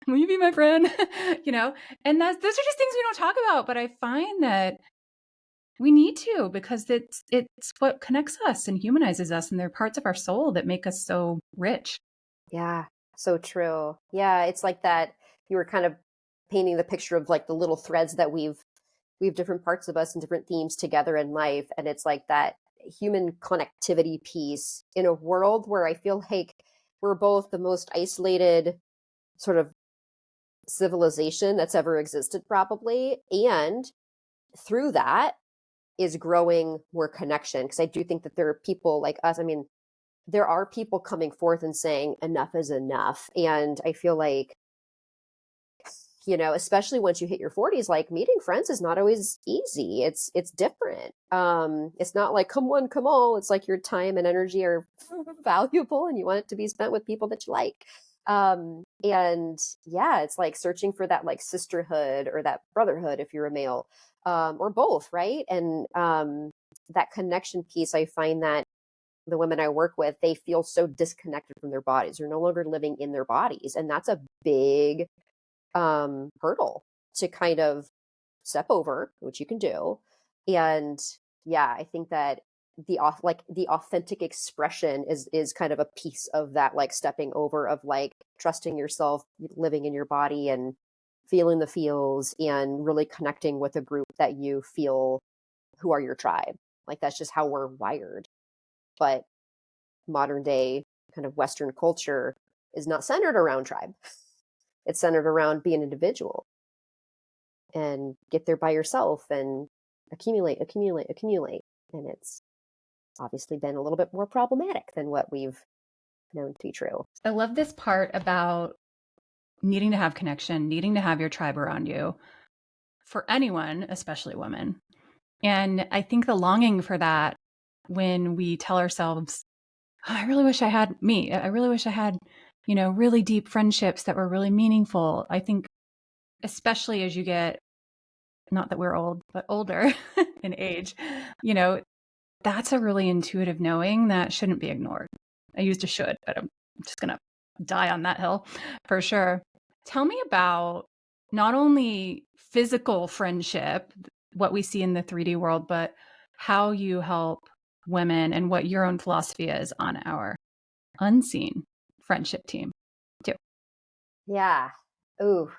Will you be my friend? And those are just things we don't talk about. But I find that we need to, because it's what connects us and humanizes us, and they're parts of our soul that make us so rich. Yeah, so true. Yeah, it's like that. You were kind of painting the picture of like the little threads that we've different parts of us and different themes together in life. And it's like that human connectivity piece in a world where I feel like we're both the most isolated sort of civilization that's ever existed, probably. And through that is growing more connection. Because I do think that there are people like us. I mean, there are people coming forth and saying enough is enough. And I feel like, especially once you hit your 40s, like meeting friends is not always easy. It's different. It's not like come one, come all. It's like your time and energy are valuable and you want it to be spent with people that you like. And yeah, it's like searching for that like sisterhood or that brotherhood if you're a male, or both, right? And that connection piece, I find that the women I work with, they feel so disconnected from their bodies. They're no longer living in their bodies. And that's a big hurdle to kind of step over, which you can do. And yeah, I think that the authentic expression is kind of a piece of that, like stepping over of like trusting yourself, living in your body and feeling the feels and really connecting with a group that you feel who are your tribe. Like that's just how we're wired. But modern day kind of Western culture is not centered around tribe. It's centered around being an individual and get there by yourself and accumulate. And obviously been a little bit more problematic than what we've known to be true. I love this part about needing to have connection, needing to have your tribe around you for anyone, especially women. And I think the longing for that when we tell ourselves, oh, I really wish I had me. I really wish I had, really deep friendships that were really meaningful. I think, especially as you get, not that we're old, but older in age, that's a really intuitive knowing that shouldn't be ignored. I used a should, but I'm just going to die on that hill for sure. Tell me about not only physical friendship, what we see in the 3D world, but how you help women and what your own philosophy is on our unseen friendship team too. Yeah. Ooh.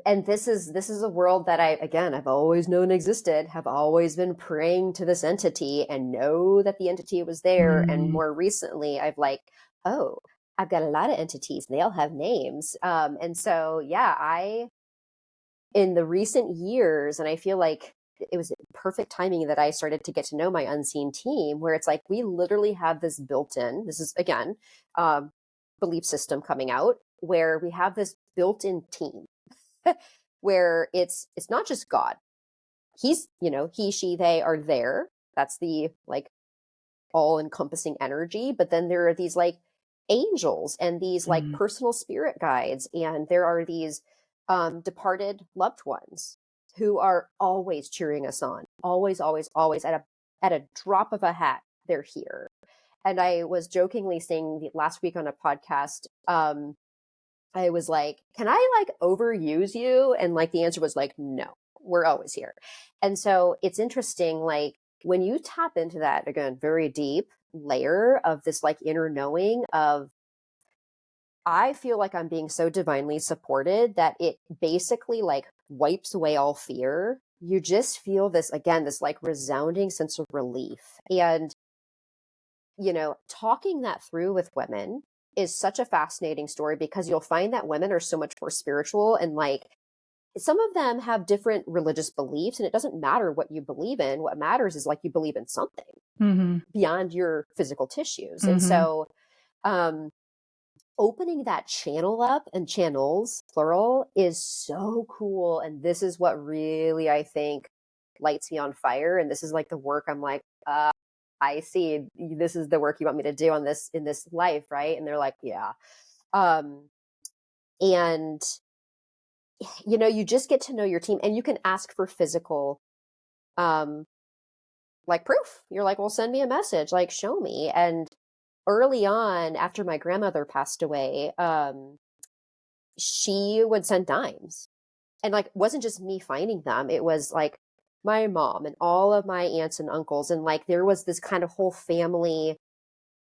And this is a world that I've always known existed, have always been praying to this entity and know that the entity was there. And more recently, oh, I've got a lot of entities and they all have names. And so, yeah, in the recent years, and I feel like it was perfect timing that I started to get to know my unseen team, where it's like we literally have this built-in, this is again, belief system coming out, where we have this built-in team where it's not just God. He's, he, she, they are there. That's the like all encompassing energy. But then there are these like angels and these like personal spirit guides. And there are these departed loved ones who are always cheering us on. Always, always, always at a drop of a hat, they're here. And I was jokingly saying last week on a podcast, I was like, can I like overuse you? And like the answer was like, no, we're always here. And so it's interesting, like when you tap into that, again, very deep layer of this like inner knowing of, I feel like I'm being so divinely supported that it basically like wipes away all fear. You just feel this, again, this like resounding sense of relief. And, talking that through with women is such a fascinating story because you'll find that women are so much more spiritual and like some of them have different religious beliefs and it doesn't matter what you believe in. What matters is like you believe in something beyond your physical tissues. And so opening that channel up, and channels plural, is so cool. And this is what really, I think, lights me on fire. And this is like the work I'm like, I see, this is the work you want me to do on this in this life, right? And they're like, yeah. And you just get to know your team, and you can ask for physical like proof. You're like, well, send me a message, like show me. And early on, after my grandmother passed away, she would send dimes. And like, it wasn't just me finding them. It was like my mom and all of my aunts and uncles. And like, there was this kind of whole family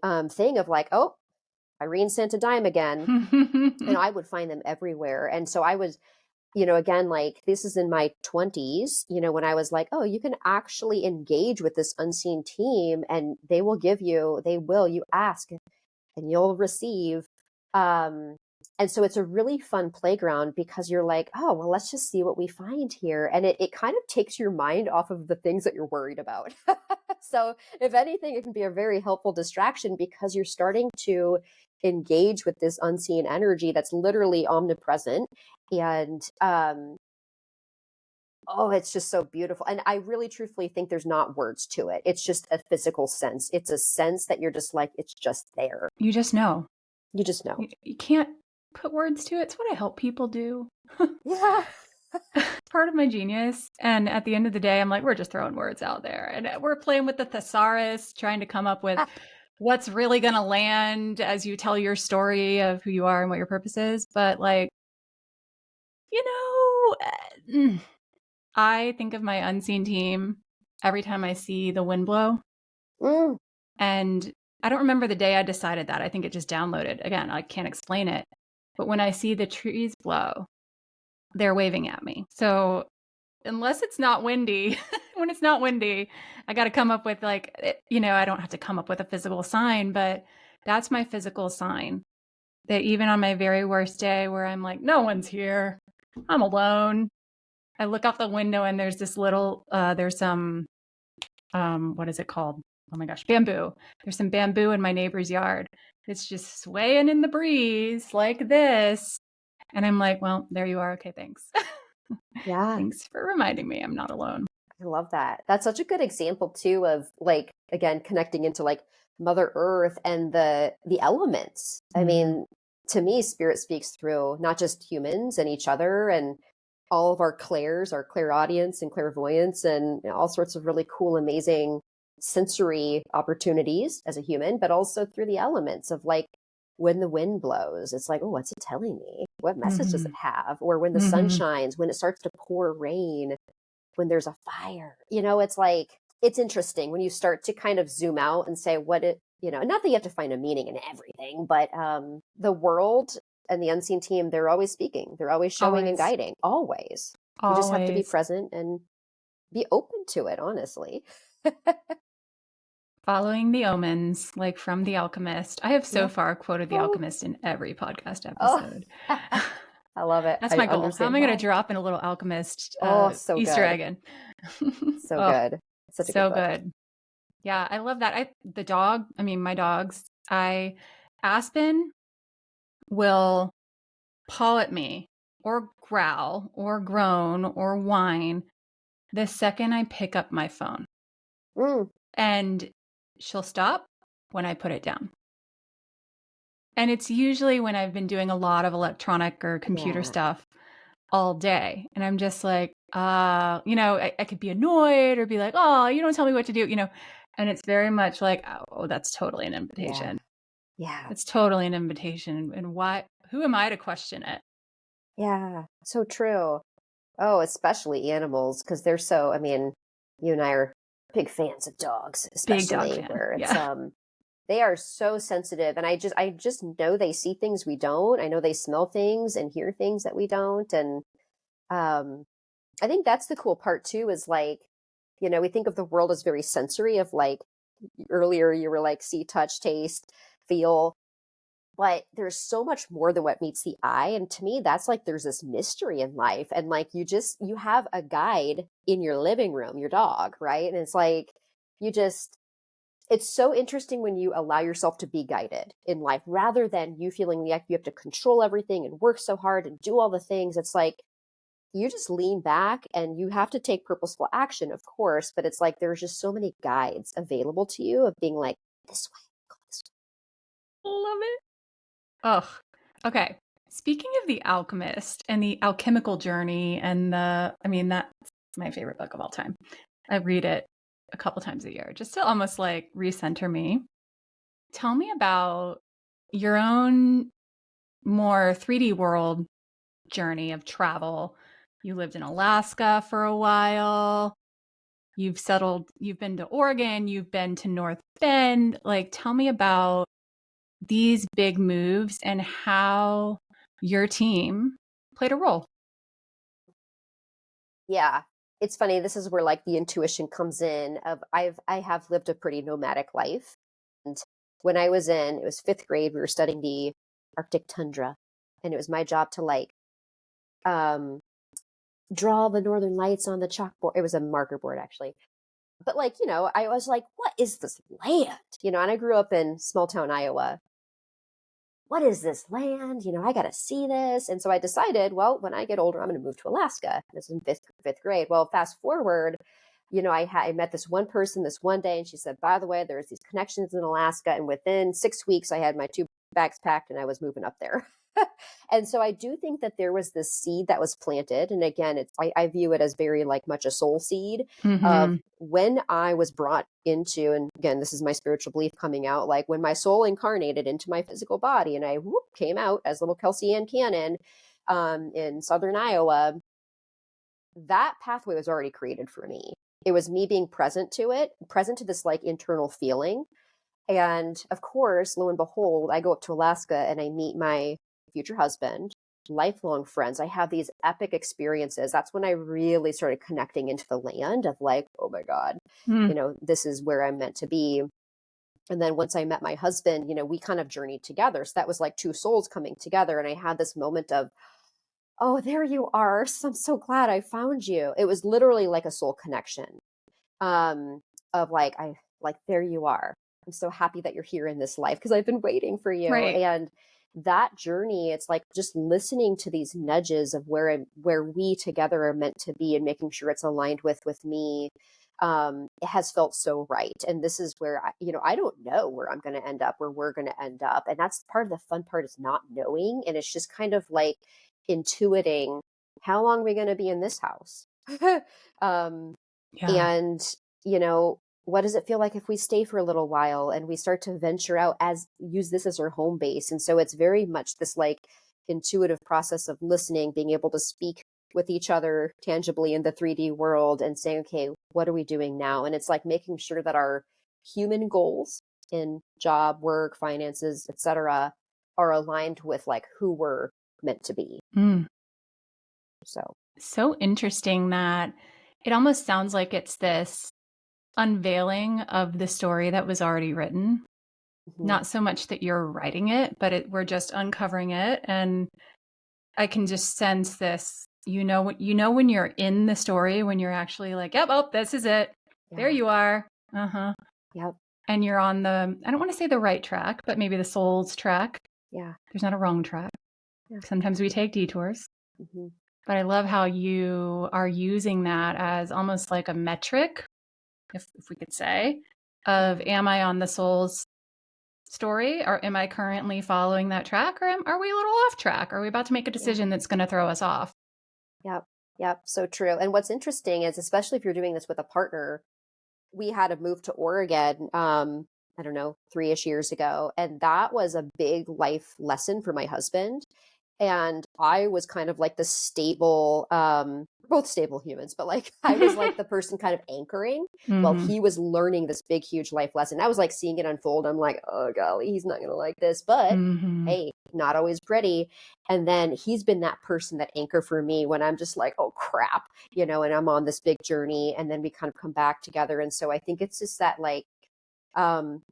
thing of like, oh, Irene sent a dime again. And I would find them everywhere. And so I was, again, like this is in my 20s, when I was like, oh, you can actually engage with this unseen team and you ask and you'll receive. And so it's a really fun playground because you're like, oh, well, let's just see what we find here. And it kind of takes your mind off of the things that you're worried about. So if anything, it can be a very helpful distraction because you're starting to engage with this unseen energy that's literally omnipresent. And it's just so beautiful. And I really truthfully think there's not words to it. It's just a physical sense. It's a sense that you're just like, it's just there. You just know. You just know. You can't put words to it. It's what I help people do. Yeah. Part of my genius. And at the end of the day, I'm like, we're just throwing words out there. And we're playing with the thesaurus, trying to come up with what's really going to land as you tell your story of who you are and what your purpose is. But like, I think of my unseen team every time I see the wind blow. And I don't remember the day I decided that. I think it just downloaded. Again, I can't explain it. But when I see the trees blow, they're waving at me. So unless it's not windy, when it's not windy, I got to come up with like, I don't have to come up with a physical sign, but that's my physical sign. That even on my very worst day where I'm like, no one's here, I'm alone. I look out the window and there's this little, there's some, what is it called? oh my gosh, bamboo. There's some bamboo in my neighbor's yard. It's just swaying in the breeze like this. And I'm like, well, there you are. Okay, thanks. Yeah. Thanks for reminding me I'm not alone. I love that. That's such a good example too of like again connecting into like Mother Earth and the elements. I Mm-hmm. mean, to me, spirit speaks through not just humans and each other and all of our clairs, our clairaudience and clairvoyance and all sorts of really cool, amazing sensory opportunities as a human, but also through the elements of like when the wind blows, it's like, oh, what's it telling me? What message does it Mm-hmm. have? Or when the sun Mm-hmm. shines, when it starts to pour rain, when there's a fire. It's like, it's interesting when you start to kind of zoom out and say what it, not that you have to find a meaning in everything, but the world and the unseen team, they're always speaking. They're always showing and Always, guiding, always. You just have to be always present and be open to it, honestly. following the omens, like from The Alchemist. I have so Yeah. far quoted The Oh, Alchemist in every podcast oh. episode. I love it. That's I my goal. How am understand I going to why. drop in a little Alchemist Oh, so Easter good. egg in? So Oh, good. Such a good so book. good. Yeah, I love that. My dogs, Aspen will paw at me or growl or groan or whine the second I pick up my phone. Mm, And she'll stop when I put it down. And it's usually when I've been doing a lot of electronic or computer yeah. stuff all day. And I'm just like, I could be annoyed or be like, oh, you don't tell me what to do. And it's very much like, oh, that's totally an Yeah. invitation. Yeah. It's totally an invitation. And who am I to question it? Yeah. So true. Oh, especially animals, because they're so, I mean, you and I are big fans of dogs, Big dog especially fan. where it's Yeah. they are so sensitive and I just know they see things we don't. I know they smell things and hear things that we don't. And um I think that's the cool part too, is like, we think of the world as very sensory of like earlier you were like see, touch, taste, feel, but there's so much more than what meets the eye. And to me, that's like there's this mystery in life. And like you have a guide in your living room, your dog, right? And it's like you just it's so interesting when you allow yourself to be guided in life rather than you feeling like you have to control everything and work so hard and do all the things. It's like you just lean back and you have to take purposeful action, of course, but it's like there's just so many guides available to you of being like, this way, go this Love it. Ugh. Okay. Speaking of The Alchemist and the alchemical journey that's my favorite book of all time. I read it a couple times a year just to almost like recenter me. Tell me about your own more 3D world journey of travel. You lived in Alaska for a while. You've been to Oregon, you've been to North Bend. Like, tell me about these big moves and how your team played a role. Yeah. It's funny. This is where like the intuition comes in of I have lived a pretty nomadic life. And when I was in, it was fifth grade, we were studying the Arctic tundra. And it was my job to like um draw the northern lights on the chalkboard. It was a marker board actually. But like, I was like, what is this land? And I grew up in small town Iowa. What is this land? I got to see this. And so I decided, well, when I get older, I'm going to move to Alaska. This is in fifth grade. Well, fast forward, I met this one person this one day, and she said, by the way, there's these connections in Alaska. And within 6 weeks, I had my two bags packed and I was moving up there. And so I do think that there was this seed that was planted. And again, I view it as very like much a soul seed of Mm-hmm. when I was brought into, and again, this is my spiritual belief coming out, like when my soul incarnated into my physical body and I came out as little Kelsea Cannon in Southern Iowa, that pathway was already created for me. It was me being present to it, present to this like internal feeling. And of course, lo and behold, I go up to Alaska and I meet my future husband, lifelong friends. I have these epic experiences. That's when I really started connecting into the land of like, oh my God, Mm. this is where I'm meant to be. And then once I met my husband, we kind of journeyed together. So that was like two souls coming together. And I had this moment of, oh, there you are. So I'm so glad I found you. It was literally like a soul connection. Um, of like like, there you are. I'm so happy that you're here in this life because I've been waiting for you. Right. And that journey, it's like just listening to these nudges of where we together are meant to be and making sure it's aligned with me. It has felt so right. And this is where I don't know where I'm going to end up, where we're going to end up. And that's part of the fun part, is not knowing. And it's just kind of like intuiting, how long are we going to be in this house? um, Yeah. and, what does it feel like if we stay for a little while and we start to venture out, as use this as our home base? And so it's very much this like intuitive process of listening, being able to speak with each other tangibly in the 3D world and saying, okay, what are we doing now? And it's like making sure that our human goals in job, work, finances, etc., are aligned with like who we're meant to be. Mm. So So interesting that it almost sounds like it's this unveiling of the story that was already written. mhm, Not so much that you're writing it, but we're just uncovering it. And I can just sense this, when you're in the story, when you're actually like, yep, oh, this is it. There yeah, you are. Uh-huh. yep, And you're on I don't want to say the right track, but maybe the soul's track. yeah, There's not a wrong track. yeah, Sometimes we take detours. mhm, But I love how you are using that as almost like a metric, if we could say, of, yeah, am I on the soul's story, or am I currently following that track, or are we a little off track? Are we about to make a yeah. decision that's going to throw us off? Yep. Yep. So true. And what's interesting is, especially if you're doing this with a partner, we had to move to Oregon, I don't know, 3-ish years ago. And that was a big life lesson for my husband. And I was kind of like the stable, we're both stable humans, but like I was like the person kind of anchoring while Mm-hmm. he was learning this big, huge life lesson. I was like seeing it unfold. I'm like, oh golly, he's not gonna like this. But Mm-hmm. hey, not always pretty. And then he's been that person, that anchor for me when I'm just like, oh crap, and I'm on this big journey. And then we kind of come back together. And so I think it's just that like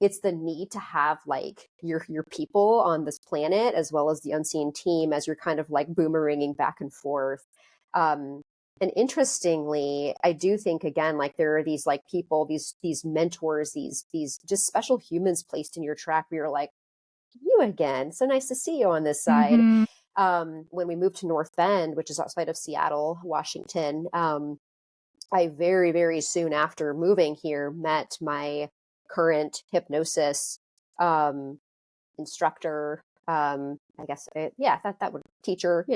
it's the need to have like your people on this planet, as well as the unseen team, as you're kind of like boomeranging back and forth. um and interestingly, I do think, again, like there are these like people, these mentors, these just special humans placed in your track where you're like, you again, so nice to see you on this side. Mm-hmm. When we moved to North Bend, which is outside of Seattle, Washington, I very, very soon after moving here met my current hypnosis um, instructor. I guess, yeah, that would teacher,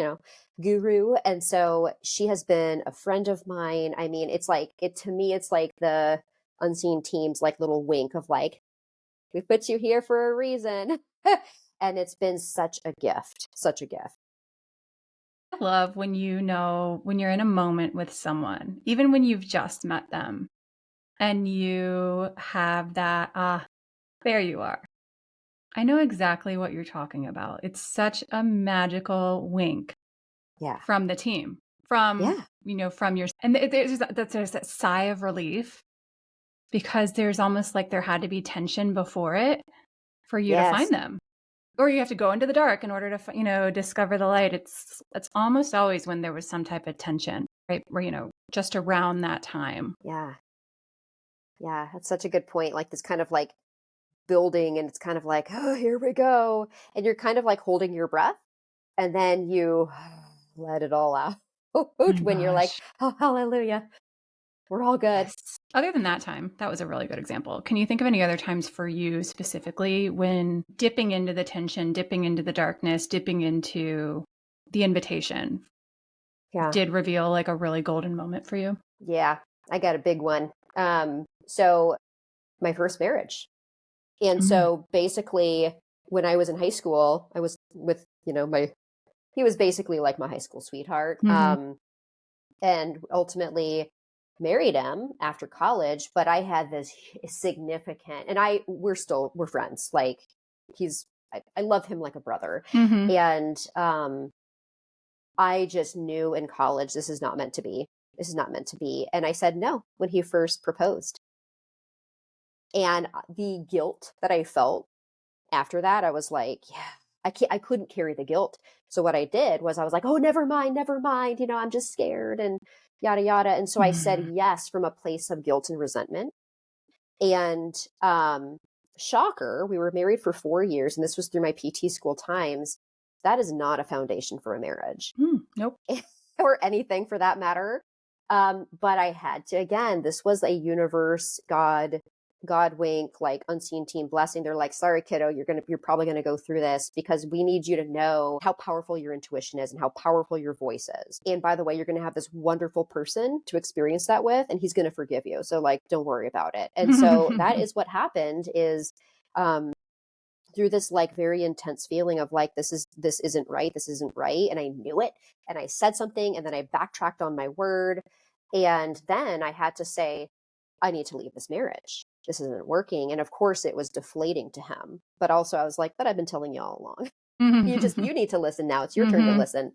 guru. And so she has been a friend of mine. I mean, it's like, to me, it's like the unseen team's like little wink of like, we put you here for a reason. And it's been such a gift, such a gift. I love when when you're in a moment with someone, even when you've just met them, and you have that, there you are. I know exactly what you're talking about. It's such a magical wink Yeah. from the team, from, Yeah. from your, and there's that sigh of relief, because there's almost like there had to be tension before it for you to Yes. find them. Or you have to go into the dark in order to, discover the light. It's almost always when there was some type of tension, right? Where, just around that time. Yeah. Yeah. That's such a good point. Like this kind of like building, and it's kind of like, oh, here we go. And you're kind of like holding your breath, and then you let it all out Oh my when you're like, gosh. oh, hallelujah, we're all good. Yes. Other than that time, that was a really good example. Can you think of any other times for you specifically when dipping into the tension, dipping into the darkness, dipping into the invitation Yeah. did reveal like a really golden moment for you? Yeah. I got a big one. So my first marriage. And Mm. so basically, when I was in high school, I was with, he was basically like my high school sweetheart. Mm-hmm. And ultimately married him after college. But I had this significant, and we're friends. Like I love him like a brother. Mm-hmm. And I just knew in college, this is not meant to be. This is not meant to be. And I said no when he first proposed. And the guilt that I felt after that, I was like, yeah, I couldn't carry the guilt. So what I did was I was like, oh, never mind, never mind. I'm just scared and yada, yada. And so I said Mm. yes from a place of guilt and resentment. And shocker, we were married for 4 years, and this was through my PT school times. That is not a foundation for a marriage Nope. or anything for that matter. But I had to, again, this was a universe, God wink, like unseen team blessing. They're like, sorry, kiddo, you're probably gonna go through this because we need you to know how powerful your intuition is and how powerful your voice is. And by the way, you're gonna have this wonderful person to experience that with, and he's gonna forgive you. So like, don't worry about it. And so that is what happened is through this like very intense feeling of like, this isn't right. This isn't right. And I knew it. And I said something and then I backtracked on my word. And then I had to say, I need to leave this marriage. This isn't working. And of course it was deflating to him. But also I was like, but I've been telling you all along. You need to listen now. It's your turn to listen.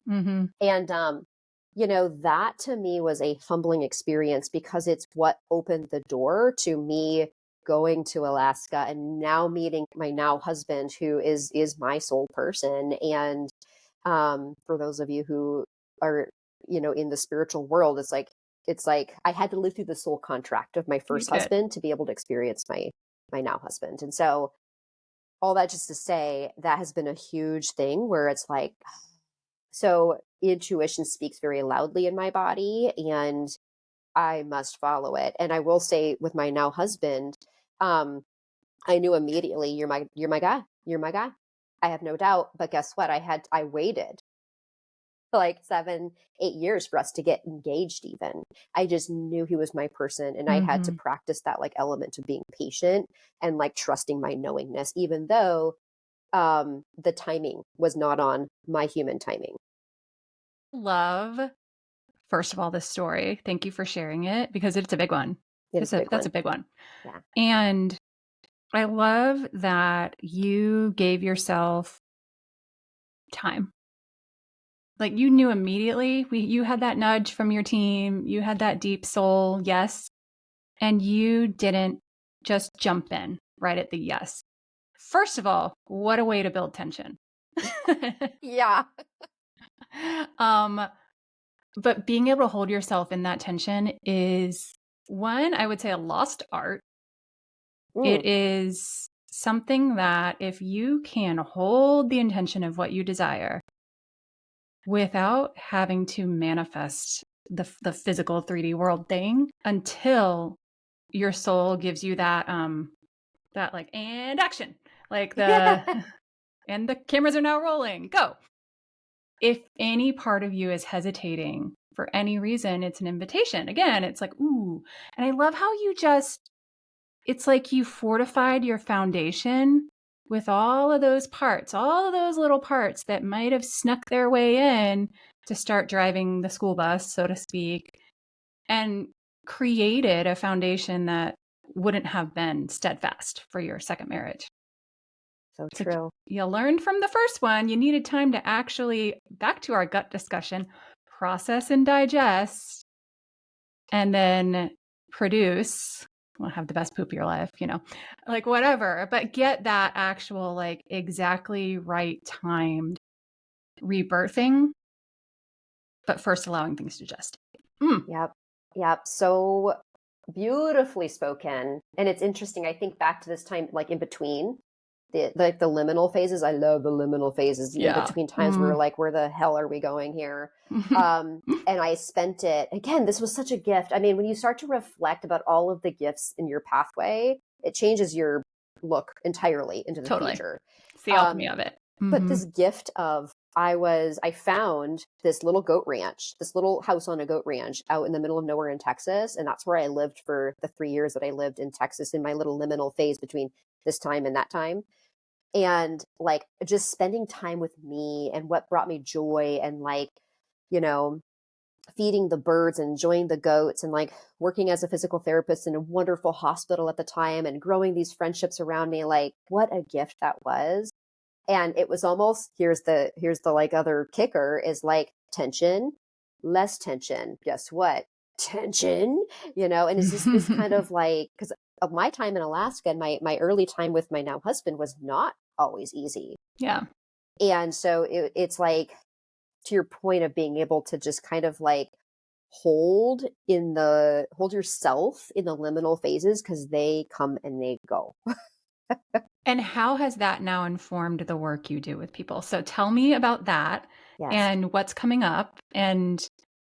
And that to me was a humbling experience because it's what opened the door to me going to Alaska and now meeting my now husband, who is my soul person. And for those of you who are, in the spiritual world, it's like I had to live through the soul contract of my first husband to be able to experience my now husband. And so all that just to say, that has been a huge thing where it's like, so intuition speaks very loudly in my body and I must follow it. And I will say with my now husband, I knew immediately, you're my guy. You're my guy. I have no doubt. But guess what? I waited like 7, 8 years for us to get engaged even. I just knew he was my person. And I had to practice that like element of being patient and like trusting my knowingness, even though the timing was not on my human timing. Love, first of all, this story. Thank you for sharing it because it's a big one. That's a big one. Yeah. And I love that you gave yourself time. Like you knew immediately, you had that nudge from your team, you had that deep soul yes, and you didn't just jump in right at the yes. First of all, what a way to build tension. Yeah. But being able to hold yourself in that tension is one, I would say, a lost art. It is something that if you can hold the intention of what you desire without having to manifest the physical 3D world thing until your soul gives you that like, and action, like and the cameras are now rolling, go. If any part of you is hesitating for any reason, it's an invitation. Again, it's like, ooh. And I love how it's like you fortified your foundation with all of those parts, all of those little parts that might have snuck their way in to start driving the school bus, so to speak, and created a foundation that wouldn't have been steadfast for your second marriage. So true. Like you learned from the first one, you needed time to actually, back to our gut discussion, process and digest, and then produce. Well, have the best poop of your life, like whatever, but get that actual, like exactly right timed rebirthing, but first allowing things to just. Yep. So beautifully spoken. And it's interesting. I think back to this time, like in between the liminal phases. I love the liminal phases, in between times where we're like, where the hell are we going here? And I spent it, again, this was such a gift. I mean, when you start to reflect about all of the gifts in your pathway, it changes your look entirely into the future. It's the alchemy of it. But this gift of, I found this little goat ranch, this little house on a goat ranch out in the middle of nowhere in Texas. And that's where I lived for the 3 years that I lived in Texas in my little liminal phase between this time and that time. And like just spending time with me and what brought me joy and like, feeding the birds and enjoying the goats and like working as a physical therapist in a wonderful hospital at the time and growing these friendships around me. Like what a gift that was. And it was almost, here's the like other kicker is like tension, less tension. Guess what? Tension, and it's just this kind of like, because of my time in Alaska and my early time with my now husband was not always easy. Yeah. And so it's like, to your point of being able to just kind of like hold yourself in the liminal phases, because they come and they go. And how has that now informed the work you do with people? So tell me about that Yes. and what's coming up. And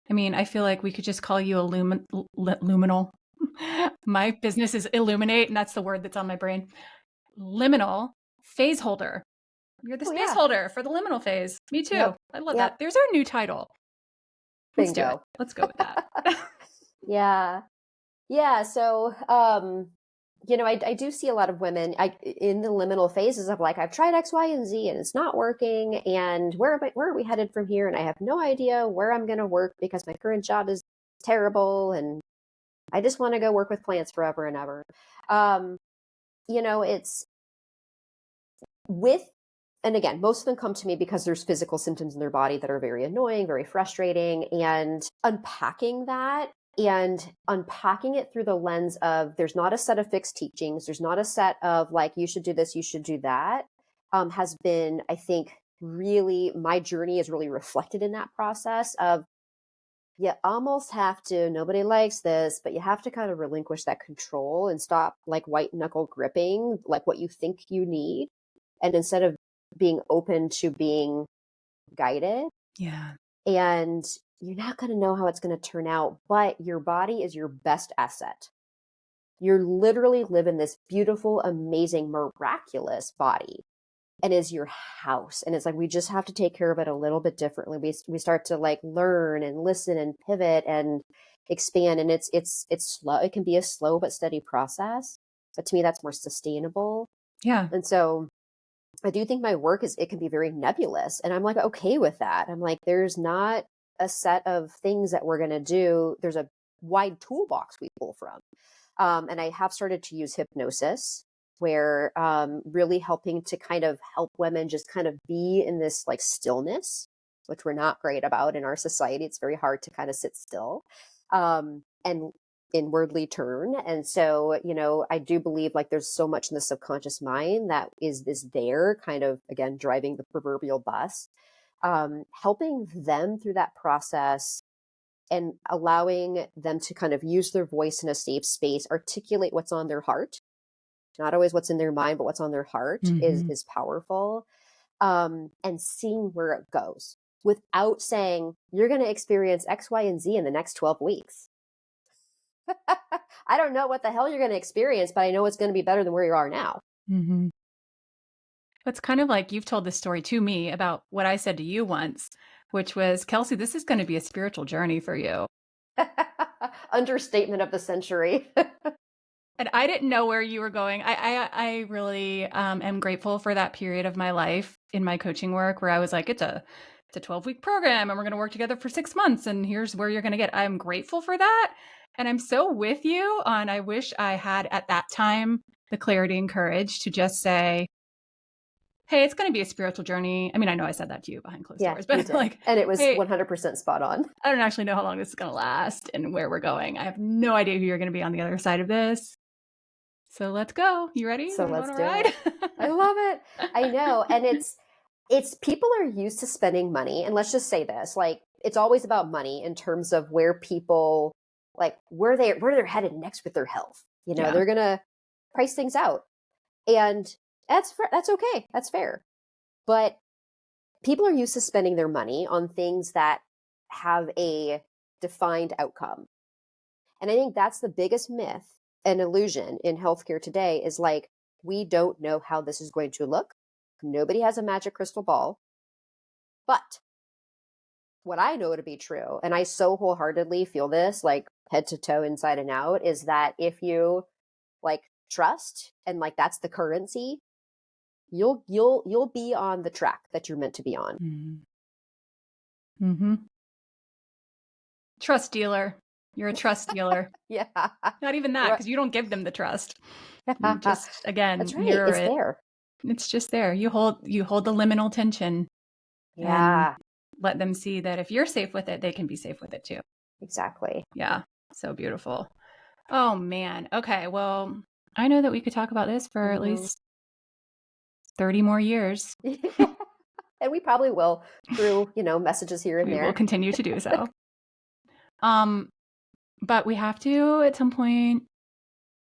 I mean, I feel like we could just call you a luminal. My business is illuminate, and that's the word that's on my brain. Liminal phase holder. You're the Oh space yeah. holder for the liminal phase. Me too. Yep. I love Yep. that. There's our new title. Let's do it. Bingo. Let's go with that. Yeah. Yeah. So, I do see a lot of women in the liminal phases of like, I've tried X, Y, and Z and it's not working. And where are we headed from here? And I have no idea where I'm going to work because my current job is terrible. And I just want to go work with plants forever and ever. It's with, and again, most of them come to me because there's physical symptoms in their body that are very annoying, very frustrating, and unpacking that and unpacking it through the lens of there's not a set of fixed teachings. There's not a set of like, you should do this, you should do that, has been, I think, really, my journey is really reflected in that process of, you almost have to, nobody likes this, but you have to kind of relinquish that control and stop like white knuckle gripping, like what you think you need. And instead of being open to being guided. Yeah. And you're not going to know how it's going to turn out, but your body is your best asset. You're literally living this beautiful, amazing, miraculous body, and is your house. And it's like, we just have to take care of it a little bit differently. We start to like learn and listen and pivot and expand. And it's slow. It can be a slow but steady process. But to me, that's more sustainable. Yeah. And so I do think my work it can be very nebulous, and I'm like, okay with that. I'm like, there's not a set of things that we're going to do. There's a wide toolbox we pull from. And I have started to use hypnosis, where really helping to kind of help women just kind of be in this like stillness, which we're not great about in our society. It's very hard to kind of sit still and inwardly turn. And so, I do believe like there's so much in the subconscious mind that is there kind of, again, driving the proverbial bus, helping them through that process and allowing them to kind of use their voice in a safe space, articulate what's on their heart, not always what's in their mind, but what's on their heart is powerful. And seeing where it goes without saying, you're going to experience X, Y, and Z in the next 12 weeks. I don't know what the hell you're going to experience, but I know it's going to be better than where you are now. Mm-hmm. It's kind of like you've told this story to me about what I said to you once, which was, Kelsey, this is going to be a spiritual journey for you. Understatement of the century. And I didn't know where you were going. I really am grateful for that period of my life in my coaching work where I was like, it's a 12-week program and we're going to work together for 6 months and here's where you're going to get. I'm grateful for that. And I'm so with you on, I wish I had at that time the clarity and courage to just say, hey, it's going to be a spiritual journey. I mean, I know I said that to you behind closed doors, but like, and it was hey, 100% spot on. I don't actually know how long this is going to last and where we're going. I have no idea who you're going to be on the other side of this. So let's go. You ready? So let's do it. I love it. I know. And it's people are used to spending money. And let's just say this, like, it's always about money in terms of where people, like, where they're headed next with their health. They're going to price things out. And that's okay. That's fair. But people are used to spending their money on things that have a defined outcome. And I think that's the biggest myth and illusion in healthcare today is like, we don't know how this is going to look. Nobody has a magic crystal ball. But what I know to be true, and I so wholeheartedly feel this like head to toe, inside and out, is that if you like trust and like that's the currency, you'll be on the track that you're meant to be on. Mm-hmm. Mm-hmm. Trust dealer. You're a trust dealer. Yeah. Not even that, because you don't give them the trust. You just, again, that's right. mirror It's it. there. It's just there. You hold the liminal tension. Yeah. And let them see that if you're safe with it, they can be safe with it too. Exactly. Yeah. So beautiful. Oh man. Okay. Well, I know that we could talk about this for at least 30 more years. And we probably will through, messages here and there. We will continue to do so. But we have to, at some point,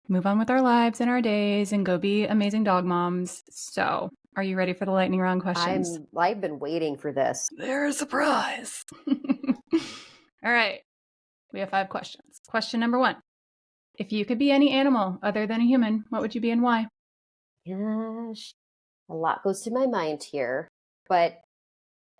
move on with our lives and our days and go be amazing dog moms. So, are you ready for the lightning round questions? I've been waiting for this. They're a surprise. All right. We have 5 questions. Question number 1. If you could be any animal other than a human, what would you be and why? Gosh, a lot goes through my mind here, but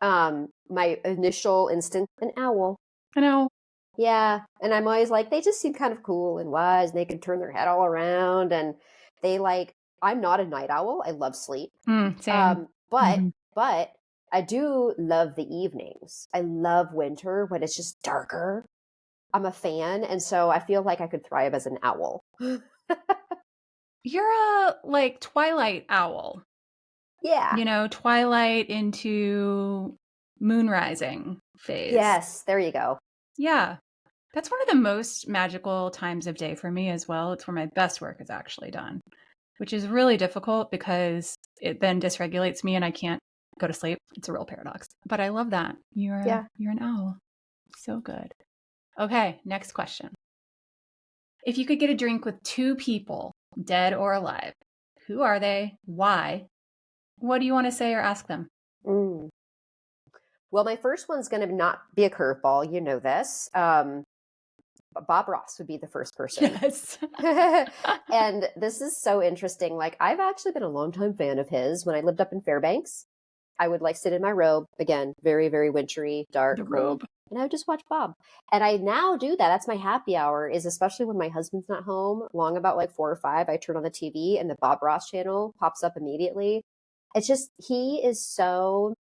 my initial instinct, an owl. I know. Yeah, and I'm always like, they just seem kind of cool and wise, and they can turn their head all around, and they like. I'm not a night owl. I love sleep. Same. But I do love the evenings. I love winter when it's just darker. I'm a fan, and so I feel like I could thrive as an owl. You're a like twilight owl. Yeah. You know, twilight into moon rising phase. Yes, there you go. Yeah. That's one of the most magical times of day for me as well. It's where my best work is actually done, which is really difficult because it then dysregulates me and I can't go to sleep. It's a real paradox. But I love that. You're an owl. So good. Okay, next question. If you could get a drink with 2 people, dead or alive, who are they? Why? What do you want to say or ask them? Well, my first one's going to not be a curveball. You know this. Bob Ross would be the first person. Yes. And this is so interesting. Like, I've actually been a longtime fan of his. When I lived up in Fairbanks, I would like sit in my robe, again, very, very wintry, dark, cold, and I would just watch Bob. And I now do that. That's my happy hour, is especially when my husband's not home, long about like 4 or 5, I turn on the TV and the Bob Ross channel pops up immediately. It's just, he is so,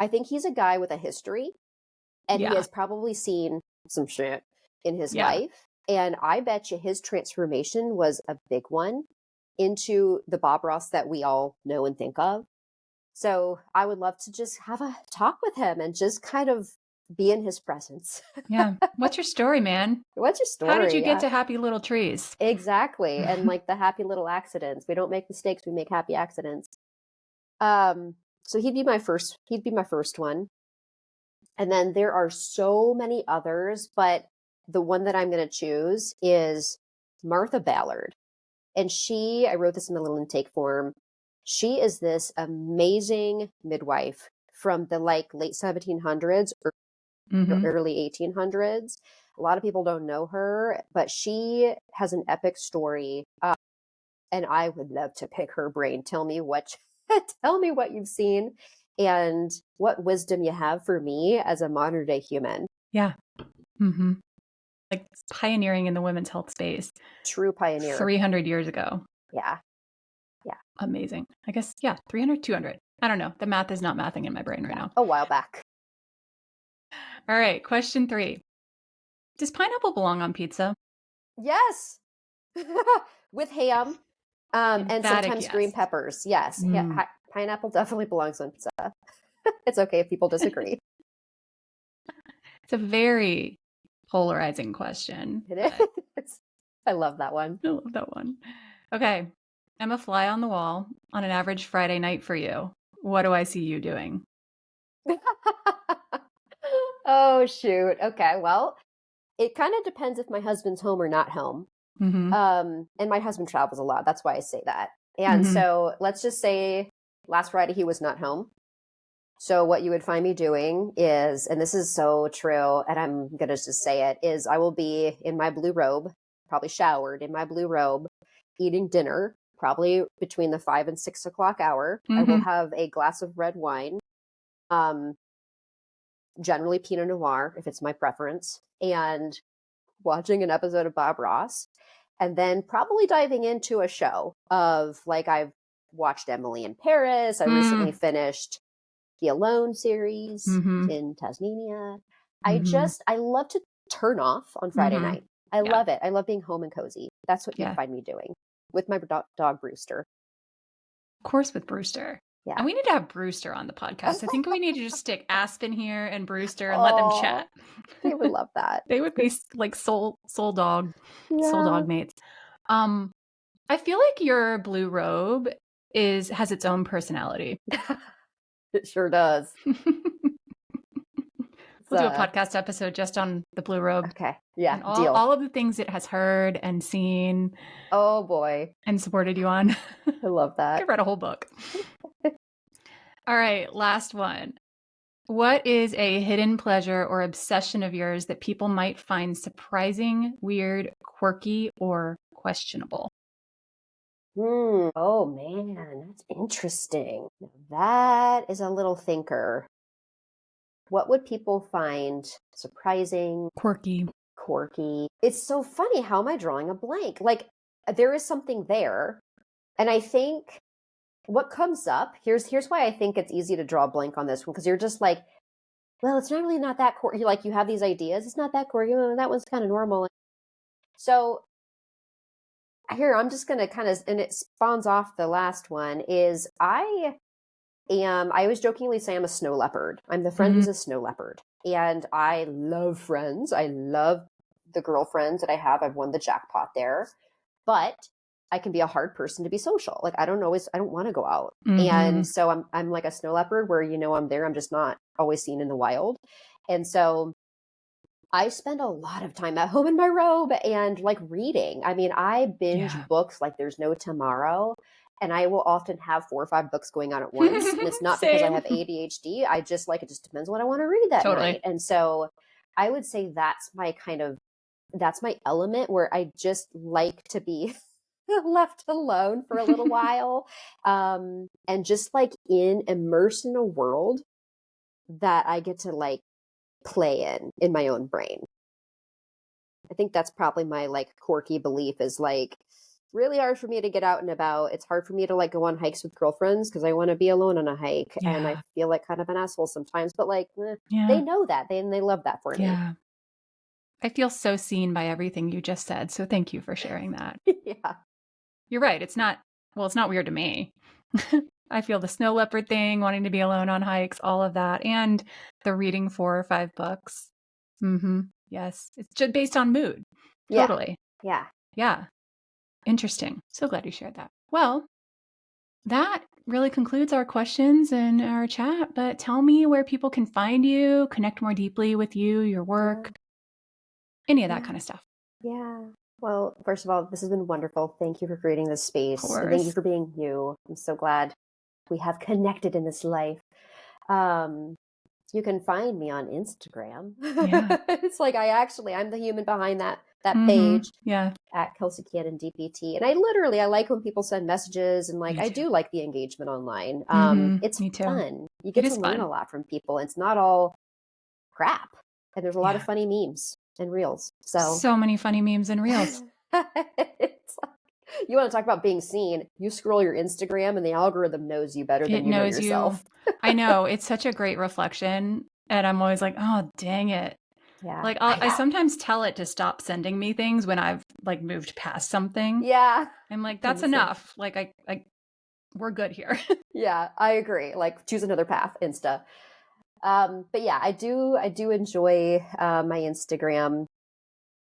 I think he's a guy with a history, and he has probably seen some shit in his life. And I bet you his transformation was a big one into the Bob Ross that we all know and think of. So I would love to just have a talk with him and just kind of be in his presence. Yeah. What's your story, man? What's your story? How did you get to happy little trees? Exactly. And like the happy little accidents. We don't make mistakes, we make happy accidents. So he'd be my first one. And then there are so many others, but the one that I'm going to choose is Martha Ballard. And I wrote this in a little intake form. She is this amazing midwife from the like late 1700s or early 1800s. A lot of people don't know her, but she has an epic story. And I would love to pick her brain. Tell me what you've seen and what wisdom you have for me as a modern day human. Yeah. Like pioneering in the women's health space. True pioneer. 300 years ago. Yeah. Amazing. I guess, 300, 200. I don't know. The math is not mathing in my brain right now. A while back. All right. Question 3. Does pineapple belong on pizza? Yes. With ham. And sometimes green peppers. Yes. Yeah, pineapple definitely belongs on pizza. It's okay if people disagree. It's a very polarizing question. It is. I love that one. I love that one. Okay. I'm a fly on the wall on an average Friday night for you. What do I see you doing? Oh, shoot. Okay. Well, it kind of depends if my husband's home or not home. And my husband travels a lot. That's why I say that. And so let's just say last Friday he was not home. So what you would find me doing is, and this is so true, and I'm going to just say it, is I will be in my blue robe, probably showered in my blue robe, eating dinner, probably between the 5 and 6 o'clock hour. I will have a glass of red wine, generally Pinot Noir, if it's my preference, and watching an episode of Bob Ross, and then probably diving into a show of, like, I've watched Emily in Paris. I recently finished the Alone series in Tasmania. I love to turn off on Friday night. I love it. I love being home and cozy. That's what you'd find me doing with my dog Brewster. Of course, with Brewster. Yeah. And we need to have Brewster on the podcast. I think we need to just stick Aspen here and Brewster and let them chat. They would love that. They would be like soul dog mates. I feel like your blue robe has its own personality. It sure does. We'll do a podcast episode just on the blue robe. Okay. Yeah. And Deal. all of the things it has heard and seen. Oh boy. And supported you on. I love that. I could write a whole book. All right. Last one. What is a hidden pleasure or obsession of yours that people might find surprising, weird, quirky, or questionable? Oh man, that's interesting. That is a little thinker. What would people find surprising, quirky? It's so funny. How am I drawing a blank? Like, there is something there. And I think what comes up, here's why I think it's easy to draw a blank on this one, because you're just like, well, it's not really not that quirky. Like, you have these ideas. It's not that quirky. Well, that one's kind of normal. So here, I'm just going to kind of, and it spawns off the last one, is I always jokingly say I'm a snow leopard. I'm the friend who's a snow leopard. And I love friends. I love the girlfriends that I have. I've won the jackpot there. But I can be a hard person to be social. Like, I don't want to go out. And so I'm like a snow leopard where, I'm there. I'm just not always seen in the wild. And so I spend a lot of time at home in my robe and like reading. I mean, I binge books like there's no tomorrow. And I will often have 4 or 5 books going on at once. And it's not because I have ADHD. I just it just depends what I want to read that night. And so I would say that's my element, where I just like to be left alone for a little while. And just like immersed in a world that I get to like play in my own brain. I think that's probably my like quirky belief, is like really hard for me to get out and about. It's hard for me to like go on hikes with girlfriends because I want to be alone on a hike. And I feel like kind of an asshole sometimes, but like they know that and they love that for me. I feel so seen by everything you just said. So thank you for sharing that. Yeah. You're right. It's not weird to me. I feel the snow leopard thing, wanting to be alone on hikes, all of that. And the reading 4 or 5 books. Yes. It's just based on mood. Totally. Yeah. Interesting. So glad you shared that. Well, that really concludes our questions and our chat. But tell me where people can find you, connect more deeply with you, your work, any of that kind of stuff. Yeah. Well, first of all, this has been wonderful. Thank you for creating this space. And thank you for being you. I'm so glad we have connected in this life. You can find me on Instagram. It's like I'm the human behind that page. At Kelsea Cannon DPT. And I like when people send messages, and like I do like the engagement online. It's fun. You get to learn a lot from people. It's not all crap. And there's a lot of funny memes and reels. So many funny memes and reels. It's like, you want to talk about being seen? You scroll your Instagram and the algorithm knows you better than you know yourself. I know. It's such a great reflection. And I'm always like, oh, dang it. Yeah. Like I sometimes tell it to stop sending me things when I've like moved past something. Yeah. I'm like, that's enough. Like we're good here. Yeah, I agree. Like, choose another path, Insta. But yeah, I do enjoy my Instagram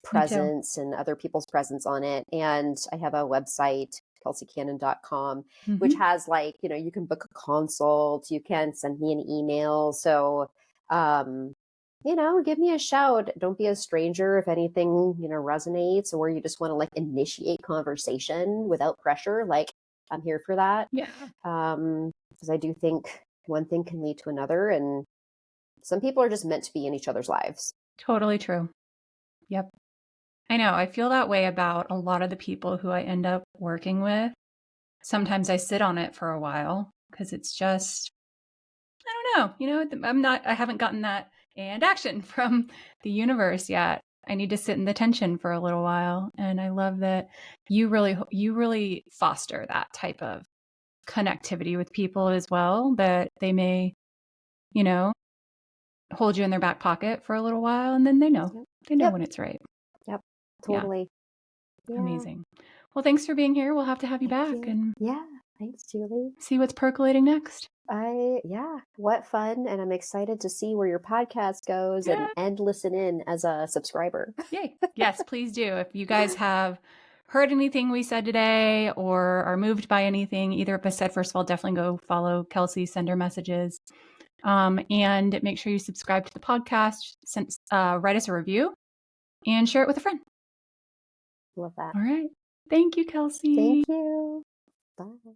presence and other people's presence on it. And I have a website, KelseyCannon.com, which has like, you can book a consult, you can send me an email. So, give me a shout. Don't be a stranger if anything, resonates, or you just want to like initiate conversation without pressure. Like, I'm here for that. Yeah. Because I do think one thing can lead to another, and some people are just meant to be in each other's lives. Totally true. Yep. I know. I feel that way about a lot of the people who I end up working with. Sometimes I sit on it for a while because it's just, I don't know. I haven't gotten that and action from the universe yet. I need to sit in the tension for a little while. And I love that you really foster that type of connectivity with people as well, that they may, hold you in their back pocket for a little while, and then they know when it's right. Yep. Totally. Yeah. Amazing. Well, thanks for being here. We'll have to have you back and thanks, Julie. See what's percolating next. What fun. And I'm excited to see where your podcast goes and listen in as a subscriber. Yay. Yes, please do. If you guys have heard anything we said today or are moved by anything either of us said, first of all, definitely go follow Kelsea, send her messages. And make sure you subscribe to the podcast, write us a review, and share it with a friend. Love that. All right. Thank you, Kelsey. Thank you. Bye.